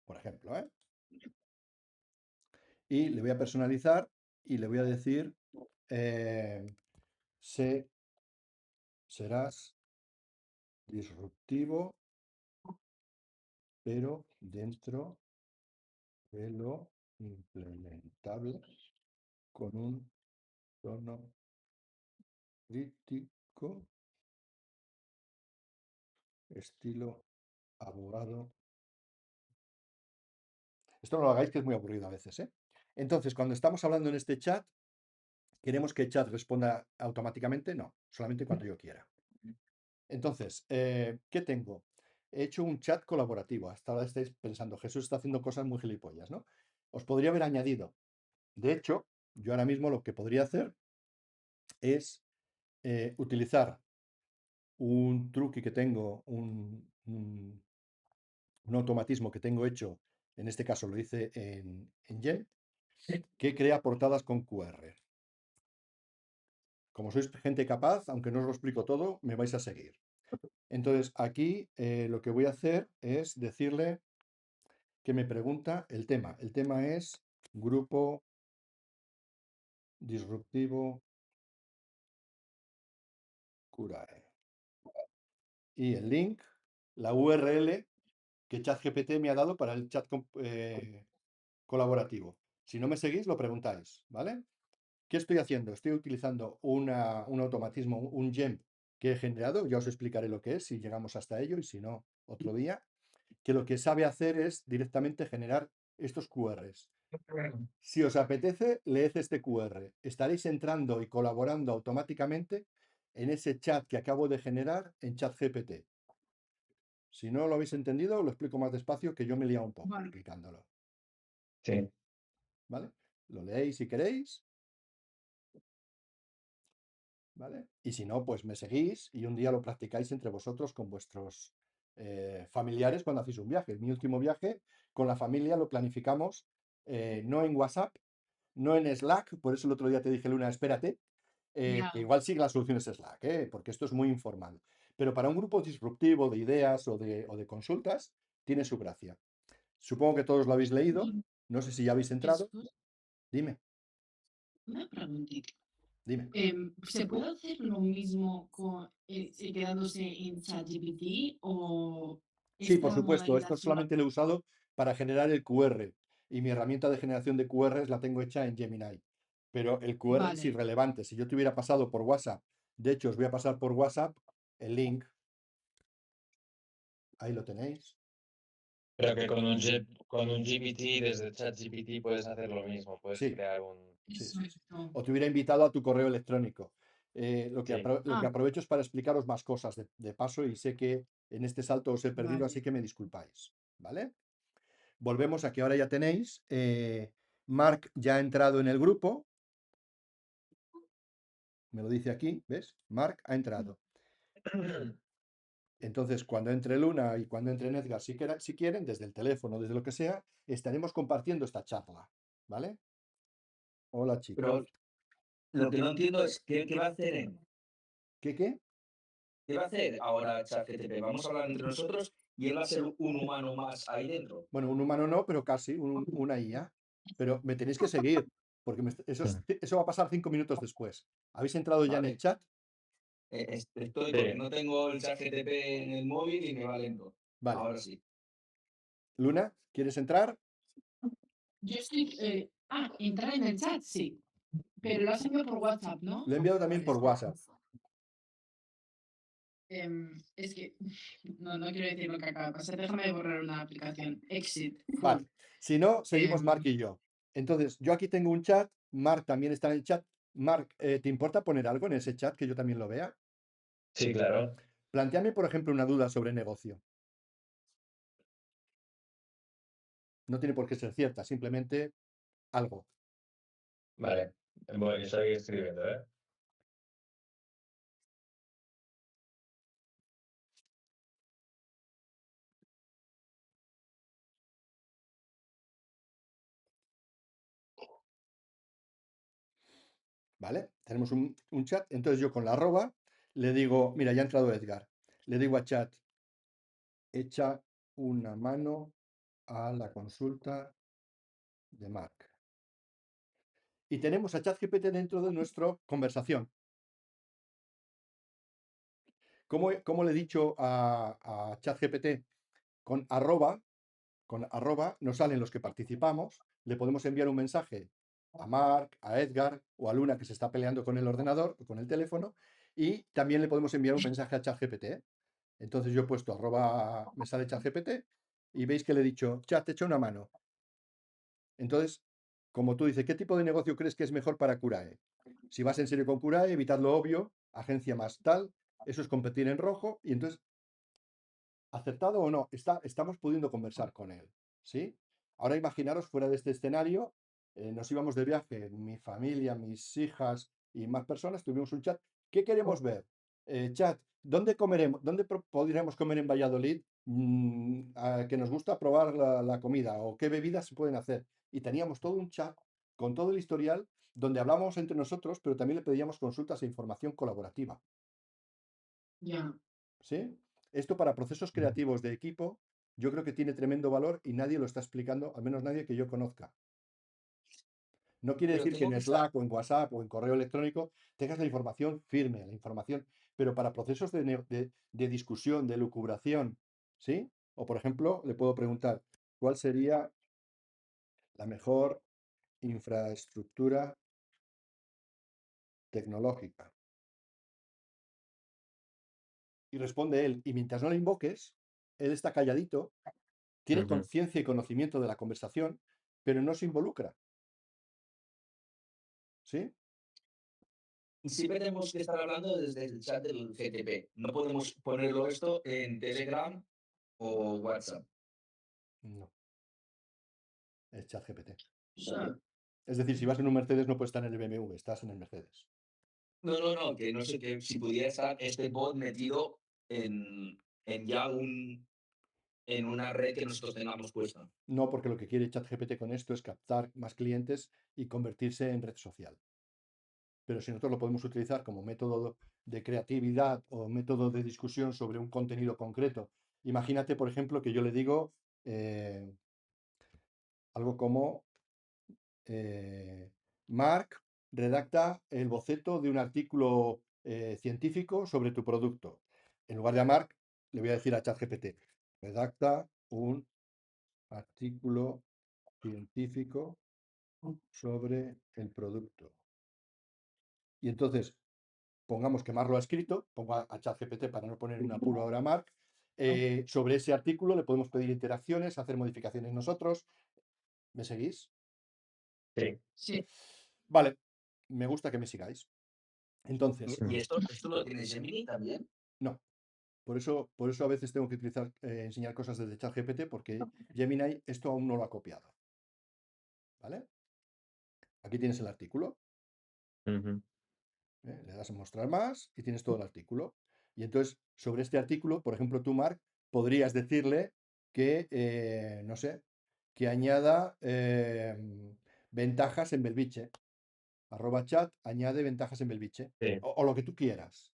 S1: por ejemplo, ¿eh? y le voy a personalizar y le voy a decir, serás disruptivo, pero dentro de lo implementable con un tono crítico, estilo abogado. Esto no lo hagáis, que es muy aburrido a veces, ¿eh? Entonces, cuando estamos hablando en este chat, ¿queremos que el chat responda automáticamente? No, solamente cuando yo quiera. Entonces, ¿qué tengo? He hecho un chat colaborativo. Hasta ahora estáis pensando, Jesús está haciendo cosas muy gilipollas, ¿no? Os podría haber añadido. De hecho, yo ahora mismo lo que podría hacer es utilizar un truque que tengo, un automatismo que tengo hecho, en este caso lo hice en Gen, que crea portadas con QR. Como sois gente capaz, aunque no os lo explico todo, me vais a seguir. Entonces, aquí lo que voy a hacer es decirle que me pregunta el tema. El tema es grupo disruptivo Curae. Y el link, la URL que ChatGPT me ha dado para el chat colaborativo. Si no me seguís, lo preguntáis, ¿vale? ¿Qué estoy haciendo? Estoy utilizando un automatismo, un gem que he generado. Ya os explicaré lo que es si llegamos hasta ello y si no, otro día. Que lo que sabe hacer es directamente generar estos QRs. Si os apetece, leed este QR. Estaréis entrando y colaborando automáticamente en ese chat que acabo de generar en ChatGPT. Si no lo habéis entendido, lo explico más despacio, que yo me he liado un poco
S3: Vale.
S1: explicándolo.
S2: Sí.
S1: ¿Vale? Lo leéis si queréis. ¿Vale? Y si no, pues me seguís y un día lo practicáis entre vosotros con vuestros familiares cuando hacéis un viaje. Mi último viaje con la familia lo planificamos no en WhatsApp, no en Slack, por eso el otro día te dije, Luna, espérate,
S3: Ya.
S1: que igual sí la solución es Slack, porque esto es muy informal. Pero para un grupo disruptivo de ideas o de consultas, tiene su gracia. Supongo que todos lo habéis leído,
S3: Y
S1: no sé si ya habéis entrado.
S3: después,
S1: Dime,
S3: una preguntita.
S1: dime.
S3: ¿Se puede hacer lo mismo quedándose en ChatGPT o
S1: Sí, por
S3: esta
S1: supuesto,
S3: modalidad
S1: esto
S3: solo?
S1: solamente lo he usado para generar el QR y mi herramienta de generación de QRs la tengo hecha en Gemini. Pero el QR es
S3: Vale.
S1: irrelevante. Si yo te hubiera pasado por WhatsApp, de hecho os voy a pasar por WhatsApp el link, ahí lo tenéis.
S2: Pero que con un GPT desde ChatGPT puedes hacer lo mismo, puedes
S1: Sí,
S2: crear un...
S1: sí.
S3: Exacto.
S1: O te hubiera invitado a tu correo electrónico. Lo que
S2: Sí.
S1: aprovecho es para explicaros más cosas de paso y sé que en este salto os he perdido,
S3: Vale.
S1: así que me disculpáis. ¿Vale? Volvemos a que ahora ya tenéis. Marc ya ha entrado en el grupo. Me lo dice aquí, ¿ves? Marc ha entrado. Entonces, cuando entre Luna y cuando entre Edgar, si quieren, desde el teléfono, desde lo que sea, estaremos compartiendo esta charla. ¿Vale? Hola,
S4: Pero
S1: chicos.
S4: lo que no entiendo es qué va a hacer
S1: ¿Qué?
S4: ¿Qué va a hacer ahora ChatGPT? Vamos a hablar entre nosotros y él va a ser un humano más ahí dentro.
S1: Bueno, un humano no, pero casi, una IA. Pero me tenéis que seguir, porque eso va a pasar 5 minutos después. ¿Habéis entrado ya en el
S4: Vale.
S1: chat?
S4: Estoy
S2: Sí.
S4: porque no tengo el ChatGPT en el móvil y me va lento.
S1: Vale.
S4: Ahora sí.
S1: Luna, ¿quieres entrar?
S3: Yo estoy. Entrar en el chat, sí. Pero lo has enviado por WhatsApp, ¿no?
S1: Lo he enviado también por WhatsApp.
S3: Es que. No quiero decir lo que acaba de pasar. Déjame borrar una aplicación. Exit.
S1: Vale. Si no, seguimos Marc
S3: Em,
S1: y yo. Entonces, yo aquí tengo un chat. Marc también está en el chat. Marc, ¿te importa poner algo en ese chat que yo también lo vea?
S2: Sí, claro.
S1: Plantéame, por ejemplo, una duda sobre negocio. No tiene por qué ser cierta, simplemente algo.
S2: Vale. Bueno, estoy escribiendo, ¿eh?
S1: ¿Vale? Tenemos un chat. Entonces yo con la arroba le digo, mira, ya ha entrado Edgar. Le digo a chat, echa una mano a la consulta de Marc. y tenemos a ChatGPT dentro de nuestra conversación. ¿Cómo le he dicho a ChatGPT? Con arroba nos salen los que participamos, le podemos enviar un mensaje a Marc, a Edgar o a Luna que se está peleando con el ordenador o con el teléfono, y también le podemos enviar un mensaje a ChatGPT. Entonces yo he puesto arroba, me sale ChatGPT, y veis que le he dicho, chat, echa una mano. Entonces, como tú dices, ¿qué tipo de negocio crees que es mejor para Curae? Si vas en serio con Curae, evitad lo obvio, agencia más tal, eso es competir en rojo, y entonces, aceptado o no, estamos pudiendo conversar con él, ¿sí? Ahora imaginaros fuera de este escenario, nos íbamos de viaje, mi familia, mis hijas y más personas, tuvimos un chat. ¿Qué queremos ver? Chat, ¿dónde comeremos? ¿Dónde podríamos comer en Valladolid? Que nos gusta probar la comida, o qué bebidas se pueden hacer. Y teníamos todo un chat con todo el historial donde hablábamos entre nosotros, pero también le pedíamos consultas e información colaborativa.
S3: Ya.
S1: ¿Sí? Esto para procesos creativos de equipo, yo creo que tiene tremendo valor y nadie lo está explicando, al menos nadie que yo conozca. No quiere
S4: Pero
S1: decir que
S4: tengo
S1: en
S4: que
S1: Slack o en WhatsApp o en correo electrónico tengas la información firme, la información, pero para procesos de discusión, de lucubración, ¿sí? O por ejemplo, le puedo preguntar, ¿cuál sería la mejor infraestructura tecnológica? Y responde él, y mientras no le invoques, él está calladito, tiene conciencia y conocimiento de la conversación, pero no se involucra, ¿sí?
S4: Y siempre tenemos que estar hablando desde el chat del GTP. No podemos ponerlo esto en Telegram o WhatsApp.
S1: No, es ChatGPT.
S3: O sea,
S1: Es decir, si vas en un Mercedes no puedes estar en el BMW, estás en el Mercedes.
S4: No, que no sé que si pudiera estar este bot metido en ya en una red que nosotros tengamos puesta.
S1: No, porque lo que quiere ChatGPT con esto es captar más clientes y convertirse en red social. Pero si nosotros lo podemos utilizar como método de creatividad o método de discusión sobre un contenido concreto, imagínate, por ejemplo, que yo le digo algo como Marc, redacta el boceto de un artículo científico sobre tu producto. En lugar de a Marc, le voy a decir a ChatGPT, redacta un artículo científico sobre el producto. Y entonces, pongamos que Marc lo ha escrito, pongo a ChatGPT para no poner un apuro ahora a Marc, sobre ese artículo le podemos pedir interacciones, hacer modificaciones nosotros. ¿Me seguís?
S2: Sí.
S3: sí.
S1: Vale, me gusta que me sigáis. Entonces,
S4: ¿Y esto lo tiene Gemini también?
S1: no. Por eso a veces tengo que utilizar, enseñar cosas desde ChatGPT, porque Gemini esto aún no lo ha copiado. ¿Vale? Aquí tienes el artículo. Le das a mostrar más y tienes todo el artículo. Y entonces, sobre este artículo, por ejemplo, tú, Marc, podrías decirle que, no sé, que añada ventajas en Belviche. @chat añade ventajas en Belviche.
S2: Sí.
S1: O lo que tú quieras.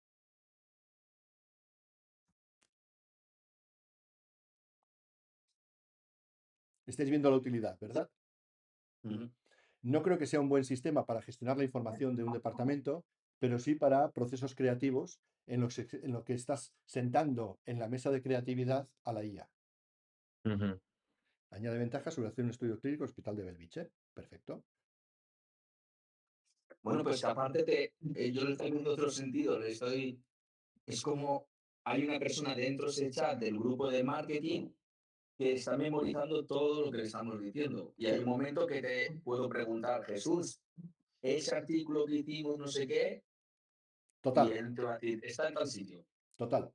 S1: Estáis viendo la utilidad, ¿verdad? No creo que sea un buen sistema para gestionar la información de un departamento, pero sí para procesos creativos en lo que estás sentando en la mesa de creatividad a la IA. Añade ventajas sobre hacer un estudio clínico en el Hospital de Belviche. Perfecto.
S4: Bueno, pues aparte yo le estoy viendo otro sentido, es como hay una persona dentro de ese chat del grupo de marketing que está memorizando todo lo que le estamos diciendo. Y hay un momento que te puedo preguntar, Jesús, ese artículo que hicimos, no sé qué, y
S1: Total,
S4: él te va a decir, está en tal sitio.
S1: total,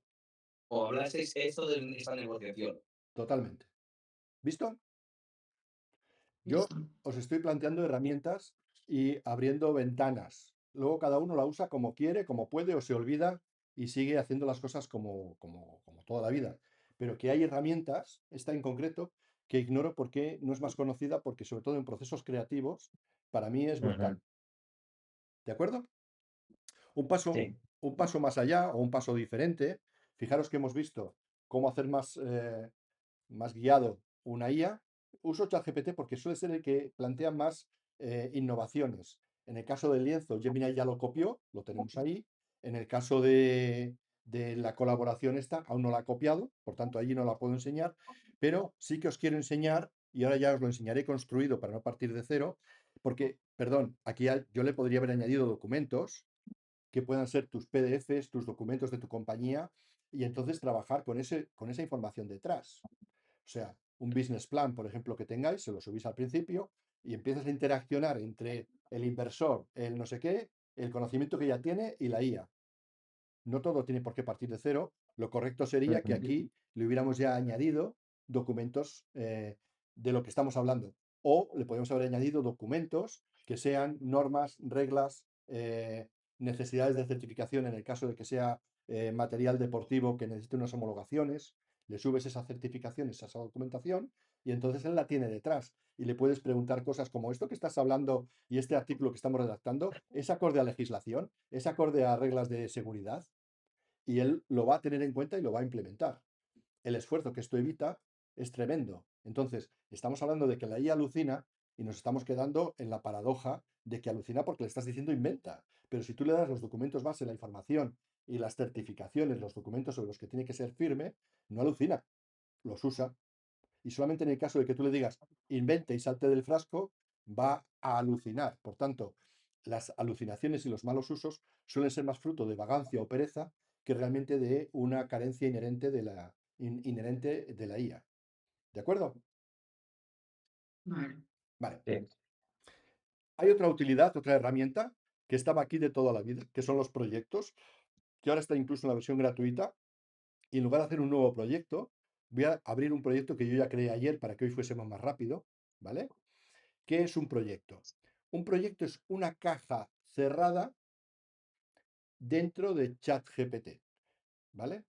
S4: O hablasteis esto de esta negociación.
S1: totalmente. ¿Visto? Yo
S3: Listo.
S1: os estoy planteando herramientas y abriendo ventanas. Luego cada uno la usa como quiere, como puede, o se olvida y sigue haciendo las cosas como toda la vida. Pero que hay herramientas, esta en concreto, que ignoro porque no es más conocida, porque sobre todo en procesos creativos, para mí es brutal. ¿De acuerdo? Un paso,
S2: Sí.
S1: un paso más allá o un paso diferente. Fijaros que hemos visto cómo hacer más guiado una IA. Uso ChatGPT porque suele ser el que plantea más innovaciones. En el caso del lienzo, Gemini ya lo copió, lo tenemos ahí. En el caso de la colaboración esta, aún no la ha copiado, por tanto allí no la puedo enseñar, pero sí que os quiero enseñar, y ahora ya os lo enseñaré construido para no partir de cero, porque, perdón, aquí yo le podría haber añadido documentos que puedan ser tus PDFs, tus documentos de tu compañía, y entonces trabajar con esa información detrás. O sea, un business plan, por ejemplo, que tengáis, se lo subís al principio y empiezas a interaccionar entre el inversor, el no sé qué, el conocimiento que ya tiene y la IA. No todo tiene por qué partir de cero. Lo correcto sería que aquí le hubiéramos ya añadido documentos de lo que estamos hablando. O le podemos haber añadido documentos que sean normas, reglas, necesidades de certificación en el caso de que sea material deportivo que necesite unas homologaciones. Le subes esas certificaciones a esa documentación y entonces él la tiene detrás. Y le puedes preguntar cosas como esto que estás hablando y este artículo que estamos redactando, ¿es acorde a legislación? ¿Es acorde a reglas de seguridad? Y él lo va a tener en cuenta y lo va a implementar. El esfuerzo que esto evita es tremendo. Entonces, estamos hablando de que la IA alucina y nos estamos quedando en la paradoja de que alucina porque le estás diciendo inventa. Pero si tú le das los documentos base, la información y las certificaciones, los documentos sobre los que tiene que ser firme, no alucina, los usa. Y solamente en el caso de que tú le digas invente y salte del frasco, va a alucinar. Por tanto, las alucinaciones y los malos usos suelen ser más fruto de vagancia o pereza que realmente de una carencia inherente de la IA. ¿De acuerdo?
S5: Vale.
S1: Vale.
S2: Sí.
S1: Hay otra utilidad, otra herramienta que estaba aquí de toda la vida, que son los proyectos, que ahora está incluso en la versión gratuita. Y en lugar de hacer un nuevo proyecto, voy a abrir un proyecto que yo ya creé ayer para que hoy fuésemos más rápido, ¿vale? ¿Qué es un proyecto? Un proyecto es una caja cerrada dentro de ChatGPT, ¿vale?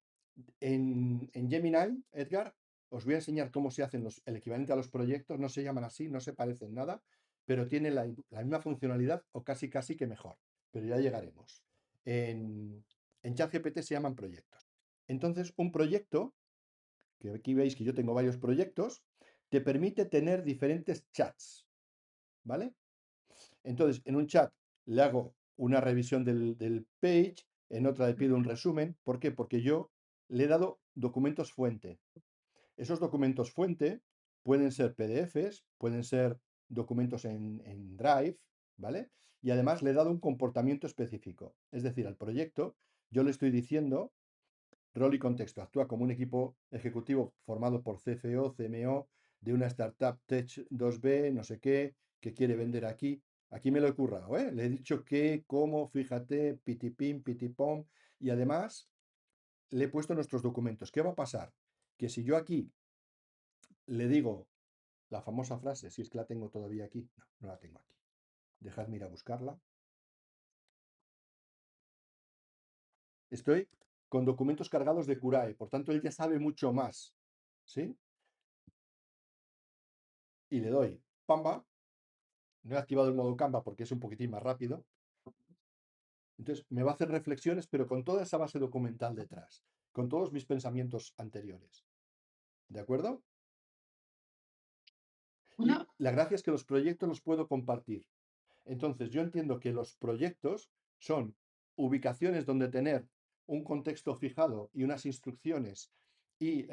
S1: En Gemini, Edgar, os voy a enseñar cómo se hacen el equivalente a los proyectos. No se llaman así, no se parecen nada, pero tienen la misma funcionalidad o casi casi que mejor. Pero ya llegaremos. En ChatGPT se llaman proyectos. Entonces, un proyecto, que aquí veis que yo tengo varios proyectos, te permite tener diferentes chats, ¿vale? Entonces, en un chat le hago una revisión del page, en otra le pido un resumen. ¿Por qué? Porque yo le he dado documentos fuente. Esos documentos fuente pueden ser PDFs, pueden ser documentos en Drive, ¿vale? Y además le he dado un comportamiento específico. Es decir, al proyecto yo le estoy diciendo rol y contexto. Actúa como un equipo ejecutivo formado por CFO, CMO de una startup Tech 2B, no sé qué, que quiere vender aquí. Aquí me lo he currado, ¿eh? Le he dicho qué, cómo, fíjate, pitipim, pitipom. Y además le he puesto nuestros documentos. ¿Qué va a pasar? Que si yo aquí le digo la famosa frase, si es que la tengo todavía aquí, no, no la tengo aquí. Dejadme ir a buscarla. Estoy con documentos cargados de Curae, por tanto él ya sabe mucho más, ¿sí? Y le doy Pamba. No he activado el modo Canva porque es un poquitín más rápido. Entonces me va a hacer reflexiones, pero con toda esa base documental detrás, con todos mis pensamientos anteriores. ¿De acuerdo? Y
S5: Una,
S1: la gracia es que los proyectos los puedo compartir. Entonces yo entiendo que los proyectos son ubicaciones donde tener un contexto fijado y unas instrucciones y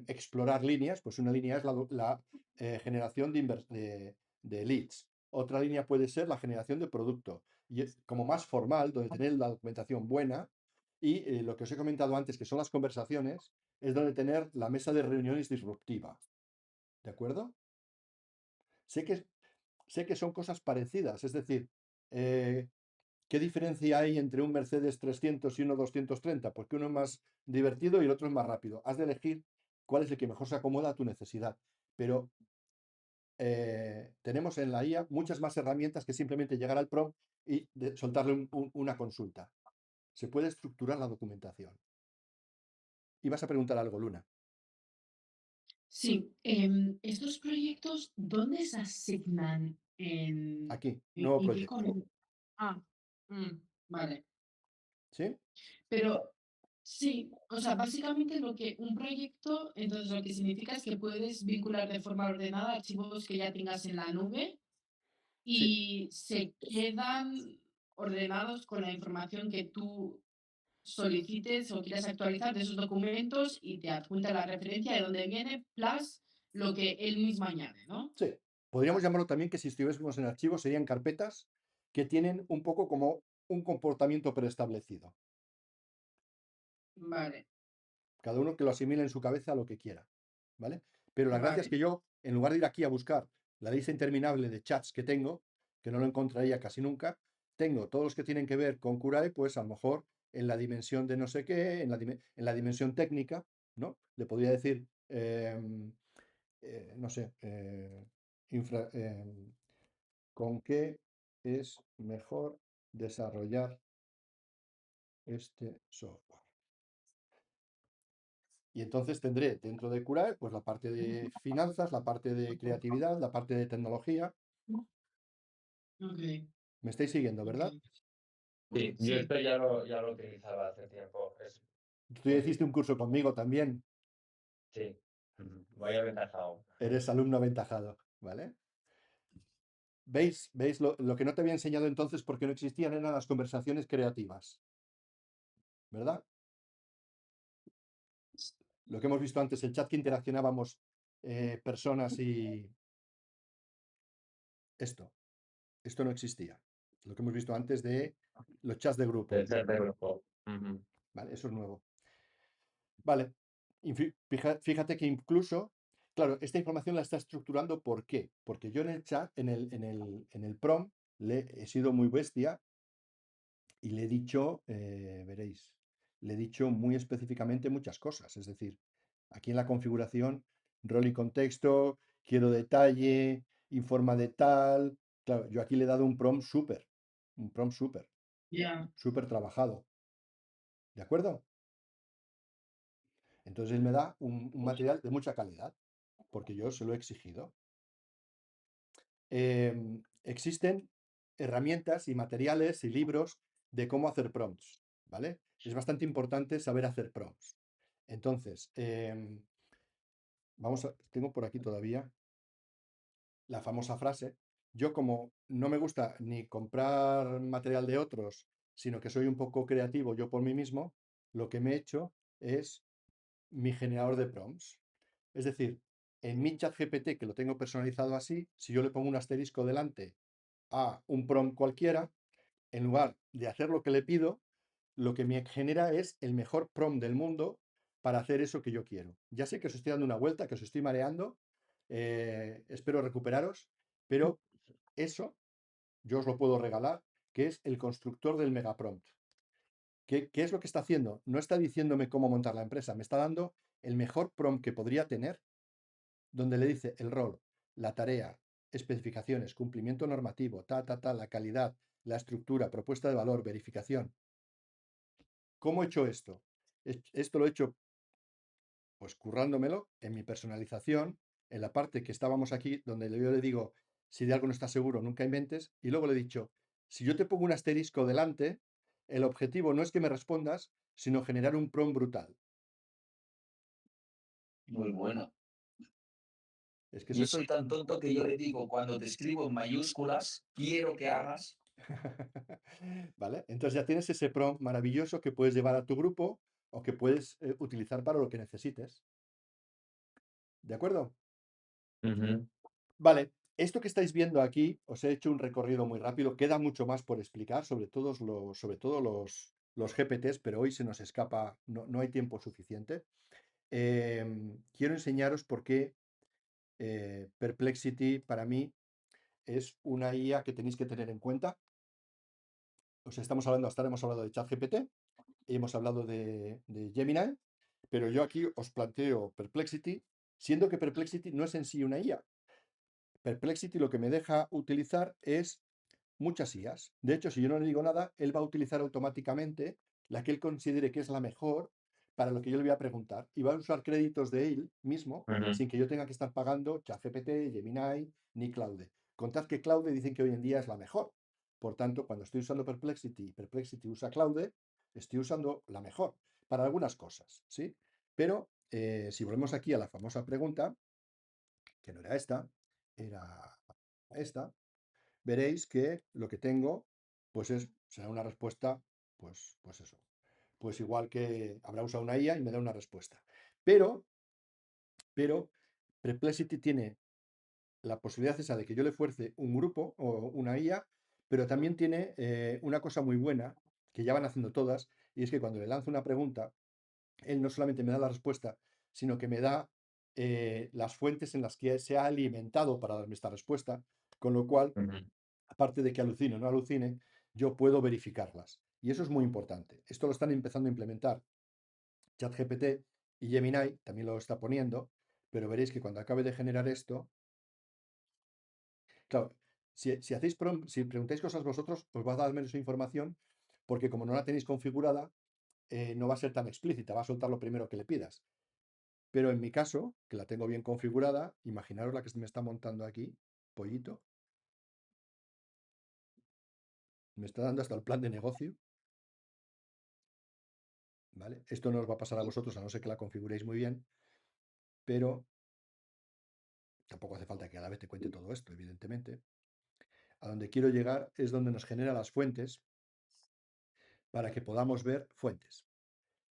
S1: explorar líneas. Pues una línea es la generación de leads. Otra línea puede ser la generación de producto. Y es como más formal, donde tener la documentación buena. Y lo que os he comentado antes, que son las conversaciones, es donde tener la mesa de reuniones disruptiva. ¿De acuerdo? Sé que, sé que son cosas parecidas, es decir, ¿qué diferencia hay entre un Mercedes 300 y uno 230? Porque uno es más divertido y el otro es más rápido. Has de elegir cuál es el que mejor se acomoda a tu necesidad. Pero tenemos en la IA muchas más herramientas que simplemente llegar al prompt y soltarle una consulta. Se puede estructurar la documentación. Y vas a preguntar algo, Luna.
S5: sí, estos proyectos, ¿dónde se asignan
S1: Aquí,
S5: en
S1: nuevo
S5: qué
S1: proyecto.
S5: Ah, vale.
S1: ¿Sí?
S3: Pero sí, o sea, básicamente lo que un proyecto, entonces lo que significa es que puedes vincular de forma ordenada archivos que ya tengas en la nube
S5: y se quedan ordenados con la información que tú solicites o quieras actualizar de esos documentos y te adjunta la referencia de dónde viene, plus lo que él mismo añade, ¿no?
S1: Sí. Podríamos llamarlo también que si estuviésemos en archivos serían carpetas que tienen un poco como un comportamiento preestablecido.
S5: Vale,
S1: Cada uno que lo asimile en su cabeza a lo que quiera, ¿vale? Pero la gracia es
S5: vale.
S1: que yo, en lugar de ir aquí a buscar la lista interminable de chats que tengo, que no lo encontraría casi nunca, tengo todos los que tienen que ver con Curae, pues a lo mejor en la dimensión de no sé qué, en la dimensión técnica, ¿no? Le podría decir, no sé, ¿con qué es mejor desarrollar este software? Y entonces tendré dentro de Curae, pues la parte de finanzas, la parte de creatividad, la parte de tecnología.
S5: Ok,
S1: ¿Me estáis siguiendo, verdad?
S5: ok.
S2: Sí, yo
S5: Sí.
S2: esto ya lo utilizaba hace tiempo.
S1: Tú ya hiciste un curso conmigo también.
S2: Sí, vaya aventajado.
S1: Eres alumno aventajado, ¿vale? ¿Veis lo que no te había enseñado entonces porque no existían eran las conversaciones creativas? ¿Verdad? Lo que hemos visto antes, el chat que interaccionábamos personas y esto no existía. Lo que hemos visto antes de los chats de grupo,
S2: Del chat de grupo.
S1: ¿vale? Eso es nuevo. Vale. Y fíjate que incluso, claro, esta información la está estructurando. ¿Por qué? Porque yo en el chat, en el prompt, le he sido muy bestia y le he dicho, veréis, le he dicho muy específicamente muchas cosas. Es decir, aquí en la configuración, rol y contexto, quiero detalle, informa de tal. Claro, yo aquí le he dado un prompt
S5: Ya.
S1: súper trabajado. ¿De acuerdo? Entonces él me da un material de mucha calidad, porque yo se lo he exigido. Existen herramientas y materiales y libros de cómo hacer prompts, ¿vale? Es bastante importante saber hacer prompts. Entonces, tengo por aquí todavía la famosa frase. Yo como no me gusta ni comprar material de otros, sino que soy un poco creativo yo por mí mismo, lo que me he hecho es mi generador de prompts. Es decir, en mi chat GPT, que lo tengo personalizado así, si yo le pongo un asterisco delante a un prompt cualquiera, en lugar de hacer lo que le pido, lo que me genera es el mejor prompt del mundo para hacer eso que yo quiero. Ya sé que os estoy dando una vuelta, que os estoy mareando, espero recuperaros, pero eso yo os lo puedo regalar, que es el constructor del megaprompt. ¿Qué es lo que está haciendo? No está diciéndome cómo montar la empresa, me está dando el mejor prompt que podría tener, donde le dice el rol, la tarea, especificaciones, cumplimiento normativo, la calidad, la estructura, propuesta de valor, verificación. ¿Cómo he hecho esto? Esto lo he hecho pues currándomelo en mi personalización, en la parte que estábamos aquí, donde yo le digo, si de algo no estás seguro, nunca inventes, y luego le he dicho, si yo te pongo un asterisco delante, el objetivo no es que me respondas, sino generar un prompt brutal.
S4: Muy bueno.
S1: Es que
S4: Yo soy tan tonto que yo le digo, cuando te escribo en mayúsculas, quiero que hagas.
S1: ¿Vale? Entonces ya tienes ese prompt maravilloso que puedes llevar a tu grupo o que puedes utilizar para lo que necesites. ¿De acuerdo? Vale, esto que estáis viendo aquí, os he hecho un recorrido muy rápido, queda mucho más por explicar sobre todo los GPTs, pero hoy se nos escapa, no hay tiempo suficiente. Quiero enseñaros por qué Perplexity para mí es una IA que tenéis que tener en cuenta. Hasta ahora hemos hablado de ChatGPT, hemos hablado de Gemini, pero yo aquí os planteo Perplexity, siendo que Perplexity no es en sí una IA. Perplexity lo que me deja utilizar es muchas IAs. De hecho, si yo no le digo nada, él va a utilizar automáticamente la que él considere que es la mejor para lo que yo le voy a preguntar. Y va a usar créditos de él mismo sin que yo tenga que estar pagando ChatGPT, Gemini ni Claude. Contad que Claude dicen que hoy en día es la mejor. Por tanto, cuando estoy usando Perplexity y Perplexity usa Claude, estoy usando la mejor para algunas cosas, ¿sí? Pero si volvemos aquí a la famosa pregunta, que no era esta, era esta, veréis que lo que tengo, pues será una respuesta, pues eso. Pues igual que habrá usado una IA y me da una respuesta. Pero Perplexity tiene la posibilidad esa de que yo le fuerce un grupo o una IA, pero también tiene una cosa muy buena, que ya van haciendo todas, y es que cuando le lanzo una pregunta, él no solamente me da la respuesta, sino que me da las fuentes en las que se ha alimentado para darme esta respuesta, con lo cual, aparte de que alucine o no alucine, yo puedo verificarlas. Y eso es muy importante. Esto lo están empezando a implementar ChatGPT y Gemini, también lo está poniendo, pero veréis que cuando acabe de generar esto, claro, si preguntáis cosas vosotros, os va a dar menos información, porque como no la tenéis configurada, no va a ser tan explícita, va a soltar lo primero que le pidas. Pero en mi caso, que la tengo bien configurada, imaginaros la que se me está montando aquí, pollito. Me está dando hasta el plan de negocio. ¿Vale? Esto no os va a pasar a vosotros, a no ser que la configuréis muy bien, pero tampoco hace falta que a la vez te cuente todo esto, evidentemente. A donde quiero llegar es donde nos genera las fuentes para que podamos ver fuentes.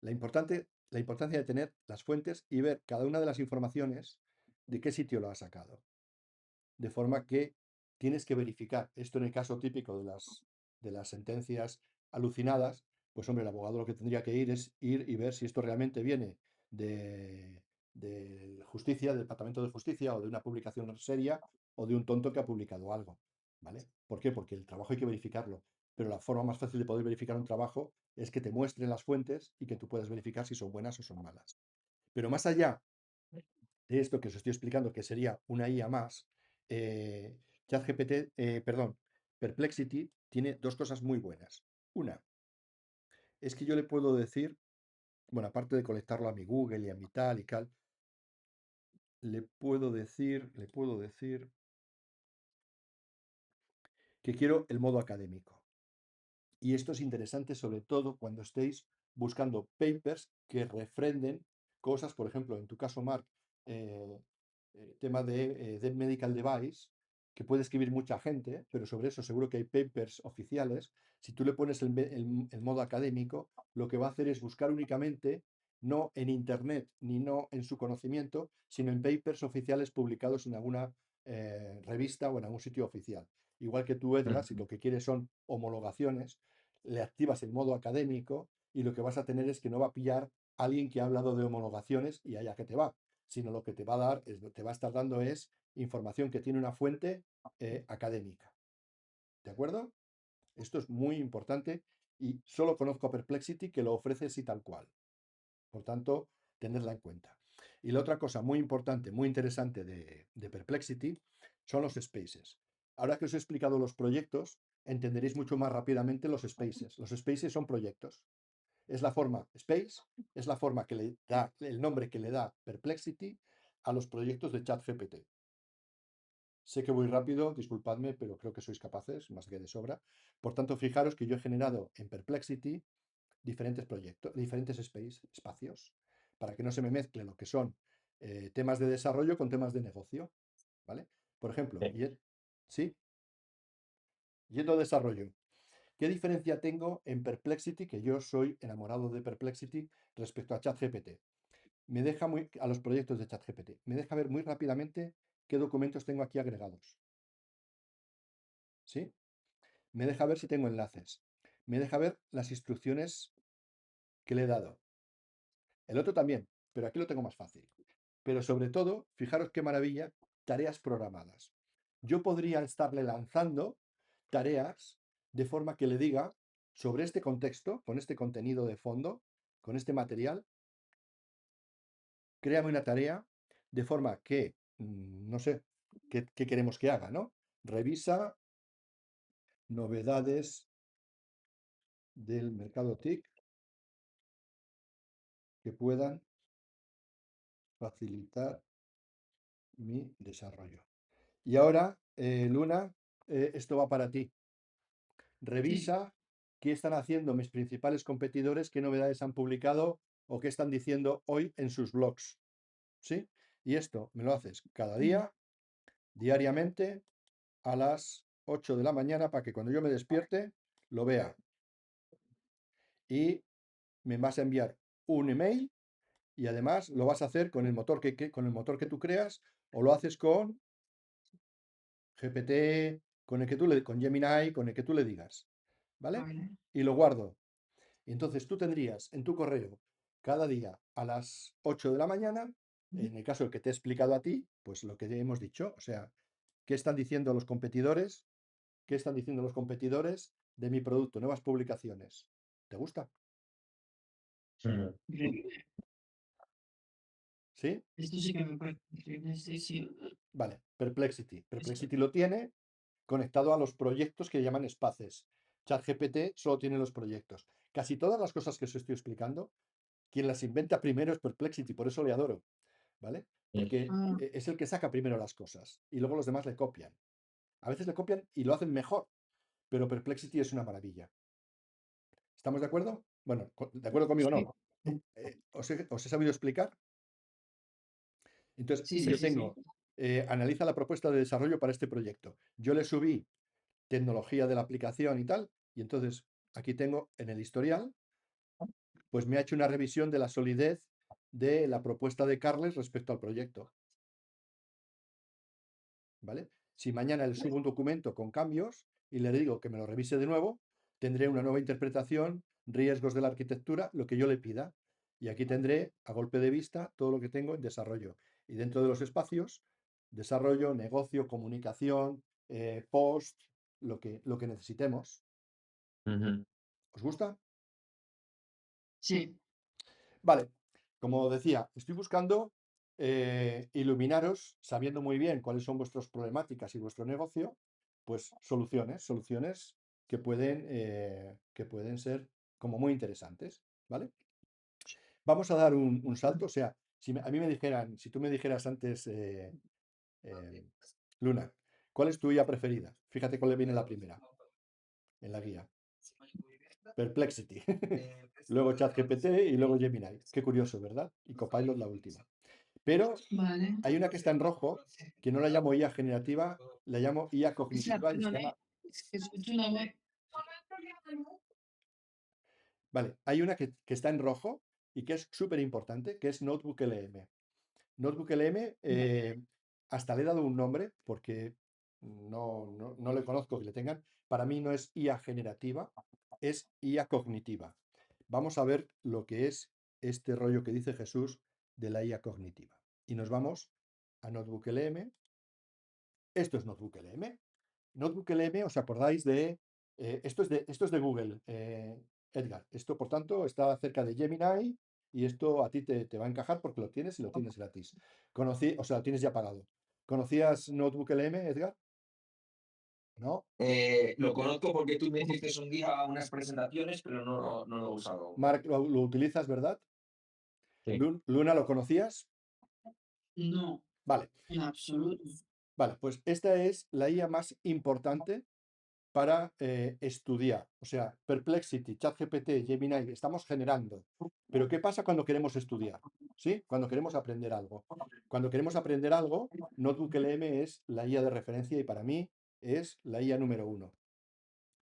S1: La importancia de tener las fuentes y ver cada una de las informaciones de qué sitio lo ha sacado. De forma que tienes que verificar. Esto en el caso típico de las sentencias alucinadas, pues hombre, el abogado lo que tendría que ir es ir y ver si esto realmente viene de justicia, del Departamento de Justicia o de una publicación seria o de un tonto que ha publicado algo. ¿Vale? ¿Por qué? Porque el trabajo hay que verificarlo. Pero la forma más fácil de poder verificar un trabajo es que te muestren las fuentes y que tú puedas verificar si son buenas o son malas. Pero más allá de esto que os estoy explicando, que sería una IA más, ChatGPT, perdón, Perplexity tiene dos cosas muy buenas. Una, es que yo le puedo decir, bueno, aparte de conectarlo a mi Google y a mi tal y tal, le puedo decir que quiero el modo académico. Y esto es interesante sobre todo cuando estéis buscando papers que refrenden cosas, por ejemplo, en tu caso, Marc, tema de medical device, que puede escribir mucha gente, pero sobre eso seguro que hay papers oficiales. Si tú le pones el modo académico, lo que va a hacer es buscar únicamente, no en Internet ni no en su conocimiento, sino en papers oficiales publicados en alguna revista o en algún sitio oficial. Igual que tú, Edgar, si lo que quieres son homologaciones, le activas el modo académico y lo que vas a tener es que no va a pillar a alguien que ha hablado de homologaciones y allá que te va, sino lo que te va a dar, te va a estar dando es información que tiene una fuente académica. ¿De acuerdo? Esto es muy importante y solo conozco a Perplexity que lo ofrece así tal cual. Por tanto, tenerla en cuenta. Y la otra cosa muy importante, muy interesante de Perplexity son los spaces. Ahora que os he explicado los proyectos, entenderéis mucho más rápidamente los spaces. Los spaces son proyectos. Es la forma space, es la forma que le da, el nombre que le da Perplexity a los proyectos de ChatGPT. Sé que voy rápido, disculpadme, pero creo que sois capaces, más que de sobra. Por tanto, fijaros que yo he generado en Perplexity diferentes proyectos, diferentes espacios, para que no se me mezcle lo que son temas de desarrollo con temas de negocio. ¿Vale? Por ejemplo, ¿sí? Yendo a desarrollo. ¿Qué diferencia tengo en Perplexity, que yo soy enamorado de Perplexity respecto a ChatGPT? Me deja a los proyectos de ChatGPT. Me deja ver muy rápidamente qué documentos tengo aquí agregados. ¿Sí? Me deja ver si tengo enlaces. Me deja ver las instrucciones que le he dado. El otro también, pero aquí lo tengo más fácil. Pero sobre todo, fijaros qué maravilla, tareas programadas. Yo podría estarle lanzando tareas de forma que le diga sobre este contexto, con este contenido de fondo, con este material, créame una tarea de forma que, no sé, qué queremos que haga, ¿no? Revisa novedades del mercado TIC que puedan facilitar mi desarrollo. Y ahora, Luna, esto va para ti. Revisa qué están haciendo mis principales competidores, qué novedades han publicado o qué están diciendo hoy en sus blogs. ¿Sí? Y esto me lo haces cada día, diariamente, a las 8 de la mañana para que cuando yo me despierte lo vea. Y me vas a enviar un email y además lo vas a hacer con el motor con el motor que tú creas o lo haces con GPT, con Gemini, con el que tú le digas. ¿Vale?
S5: Vale.
S1: Y lo guardo. Y entonces tú tendrías en tu correo cada día a las 8 de la mañana, en el caso que te he explicado a ti, pues lo que hemos dicho, o sea, ¿qué están diciendo los competidores? ¿Qué están diciendo los competidores de mi producto? Nuevas publicaciones. ¿Te gusta?
S5: Increíble.
S1: ¿Sí?
S5: Esto sí que me parece increíble, sí, sí.
S1: Vale, Perplexity. Perplexity lo tiene conectado a los proyectos que llaman spaces. ChatGPT solo tiene los proyectos. Casi todas las cosas que os estoy explicando, quien las inventa primero es Perplexity, por eso le adoro, ¿vale? Porque
S5: Ah,
S1: es el que saca primero las cosas y luego los demás le copian. A veces le copian y lo hacen mejor, pero Perplexity es una maravilla. ¿Estamos de acuerdo? Bueno, de acuerdo conmigo
S5: sí,
S1: no. ¿Os he sabido explicar? Entonces,
S5: sí, sí,
S1: yo
S5: sí, sí.
S1: tengo, analiza la propuesta de desarrollo para este proyecto. Yo le subí tecnología de la aplicación y tal, y entonces aquí tengo en el historial, pues me ha hecho una revisión de la solidez de la propuesta de Carles respecto al proyecto. ¿Vale? Si mañana le subo un documento con cambios y le digo que me lo revise de nuevo, tendré una nueva interpretación, riesgos de la arquitectura, lo que yo le pida. Y aquí tendré a golpe de vista todo lo que tengo en desarrollo. Y dentro de los espacios, desarrollo, negocio, comunicación, post, lo que necesitemos. ¿Os gusta?
S5: Sí,
S1: Vale, como decía, estoy buscando iluminaros, sabiendo muy bien cuáles son vuestras problemáticas y vuestro negocio, pues soluciones que pueden ser como muy interesantes, ¿vale? Vamos a dar un salto, o sea, a mí me dijeran, si tú me dijeras antes, eh, Luna, ¿cuál es tu IA preferida? Fíjate cuál le viene la primera en la guía. Perplexity. Luego ChatGPT y luego Gemini. Qué curioso, ¿verdad? Y Copilot la última. Pero
S5: vale.
S1: hay una que está en rojo, que no la llamo IA generativa, la llamo IA
S5: Espera,
S1: cognitiva y se
S5: perdón,
S1: llama...
S5: es que escucho una voz.
S1: Vale, hay una que está en rojo y que es súper importante, que es Notebook LM. Notebook LM, hasta le he dado un nombre porque no le conozco que le tengan. Para mí no es IA generativa, es IA cognitiva. Vamos a ver lo que es este rollo que dice Jesús de la IA cognitiva. Y nos vamos a Notebook LM. Esto es Notebook LM. Notebook LM, ¿os acordáis de... esto es de Google, Edgar. Esto, por tanto, está cerca de Gemini y esto a ti te va a encajar porque lo tienes y lo tienes gratis. O sea, lo tienes ya pagado. ¿Conocías Notebook LM, Edgar? ¿No?
S4: Lo conozco porque tú me hiciste un día unas presentaciones, pero no lo he usado.
S1: Marc, lo utilizas, ¿verdad?
S2: Sí.
S1: Luna, ¿lo conocías?
S5: No,
S1: Vale,
S5: en absoluto.
S1: vale, pues esta es la IA más importante para estudiar. O sea, Perplexity, ChatGPT, Gemini, estamos generando. Pero ¿qué pasa cuando queremos estudiar? ¿Sí? Cuando queremos aprender algo. Cuando queremos aprender algo, Notebook LM es la IA de referencia y para mí es la IA número uno.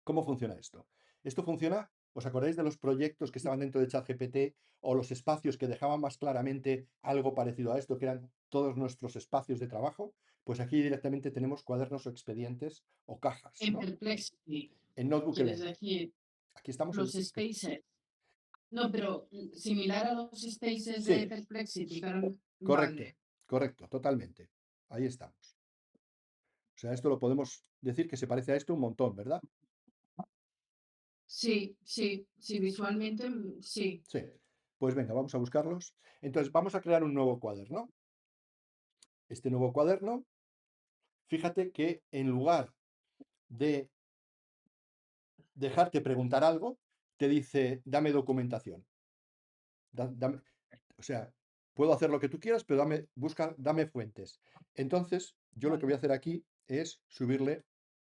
S1: ¿Cómo funciona esto? Esto funciona, ¿os acordáis de los proyectos que estaban dentro de ChatGPT o los espacios que dejaban más claramente algo parecido a esto, que eran todos nuestros espacios de trabajo? Pues aquí directamente tenemos cuadernos o expedientes o cajas,
S5: En
S1: ¿no?
S5: Perplexity,
S1: En Notebook
S5: quieres
S1: LM.
S5: decir,
S1: Aquí estamos en...
S5: los spaces. No, pero similar a los spaces de
S1: Sí,
S5: Perplexity, pero
S1: correcto,
S5: vale.
S1: correcto, totalmente. Ahí estamos. O sea, esto lo podemos decir que se parece a esto un montón, ¿verdad?
S5: Sí, sí, sí, visualmente sí.
S1: Sí. Pues venga, vamos a buscarlos. Entonces, vamos a crear un nuevo cuaderno. Este nuevo cuaderno, fíjate que en lugar de dejarte preguntar algo, te dice, dame documentación. O sea, puedo hacer lo que tú quieras, pero dame fuentes. Entonces, yo lo que voy a
S5: Vale.
S1: hacer aquí es subirle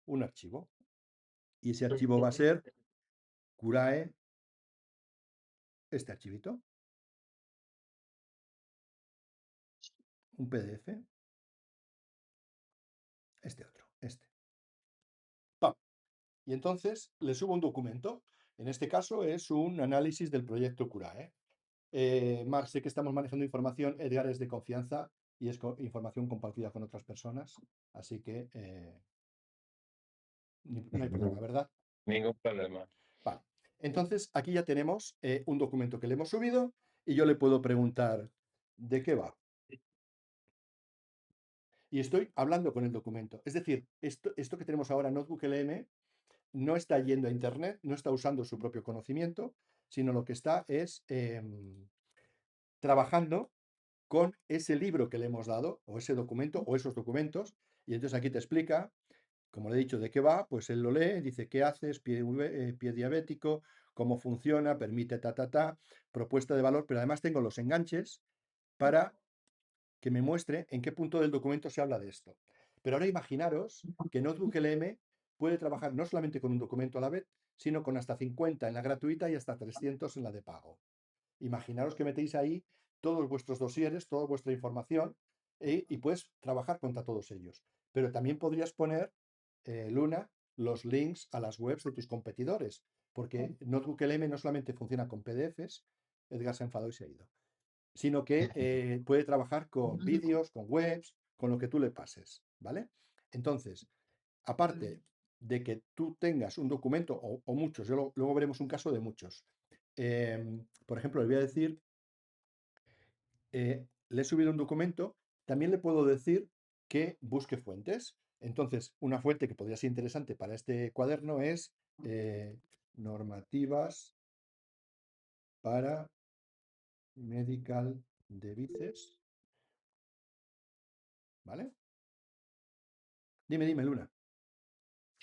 S1: un archivo. Y ese archivo va a ser Curae, este archivito, un PDF, este otro, este. y entonces le subo un documento. En este caso es un análisis del proyecto Curae. Marc, sé que estamos manejando información, Edgar es de confianza y es información compartida con otras personas, así que no hay problema, ¿verdad?
S2: Ningún problema.
S1: Vale. Entonces, aquí ya tenemos un documento que le hemos subido y yo le puedo preguntar de qué va. Y estoy hablando con el documento. Es decir, esto que tenemos ahora, Notebook LM, no está yendo a Internet, no está usando su propio conocimiento, sino lo que está es trabajando con ese libro que le hemos dado, o ese documento, o esos documentos, y entonces aquí te explica, como le he dicho, de qué va, pues él lo lee, dice qué haces, pie diabético, cómo funciona, permite propuesta de valor, pero además tengo los enganches para que me muestre en qué punto del documento se habla de esto. Pero ahora imaginaros que Notebook LM puede trabajar no solamente con un documento a la vez, sino con hasta 50 en la gratuita y hasta 300 en la de pago. Imaginaros que metéis ahí todos vuestros dosieres, toda vuestra información y puedes trabajar contra todos ellos. Pero también podrías poner, Luna, los links a las webs de tus competidores, porque Notebook LM no solamente funciona con PDFs, Edgar se ha enfadado y se ha ido, sino que puede trabajar con vídeos, con webs, con lo que tú le pases, ¿vale? Entonces, aparte de que tú tengas un documento o muchos, luego veremos un caso de muchos. Por ejemplo, le voy a decir, le he subido un documento, también le puedo decir que busque fuentes. Entonces, una fuente que podría ser interesante para este cuaderno es normativas para medical devices, ¿vale? Dime, Luna.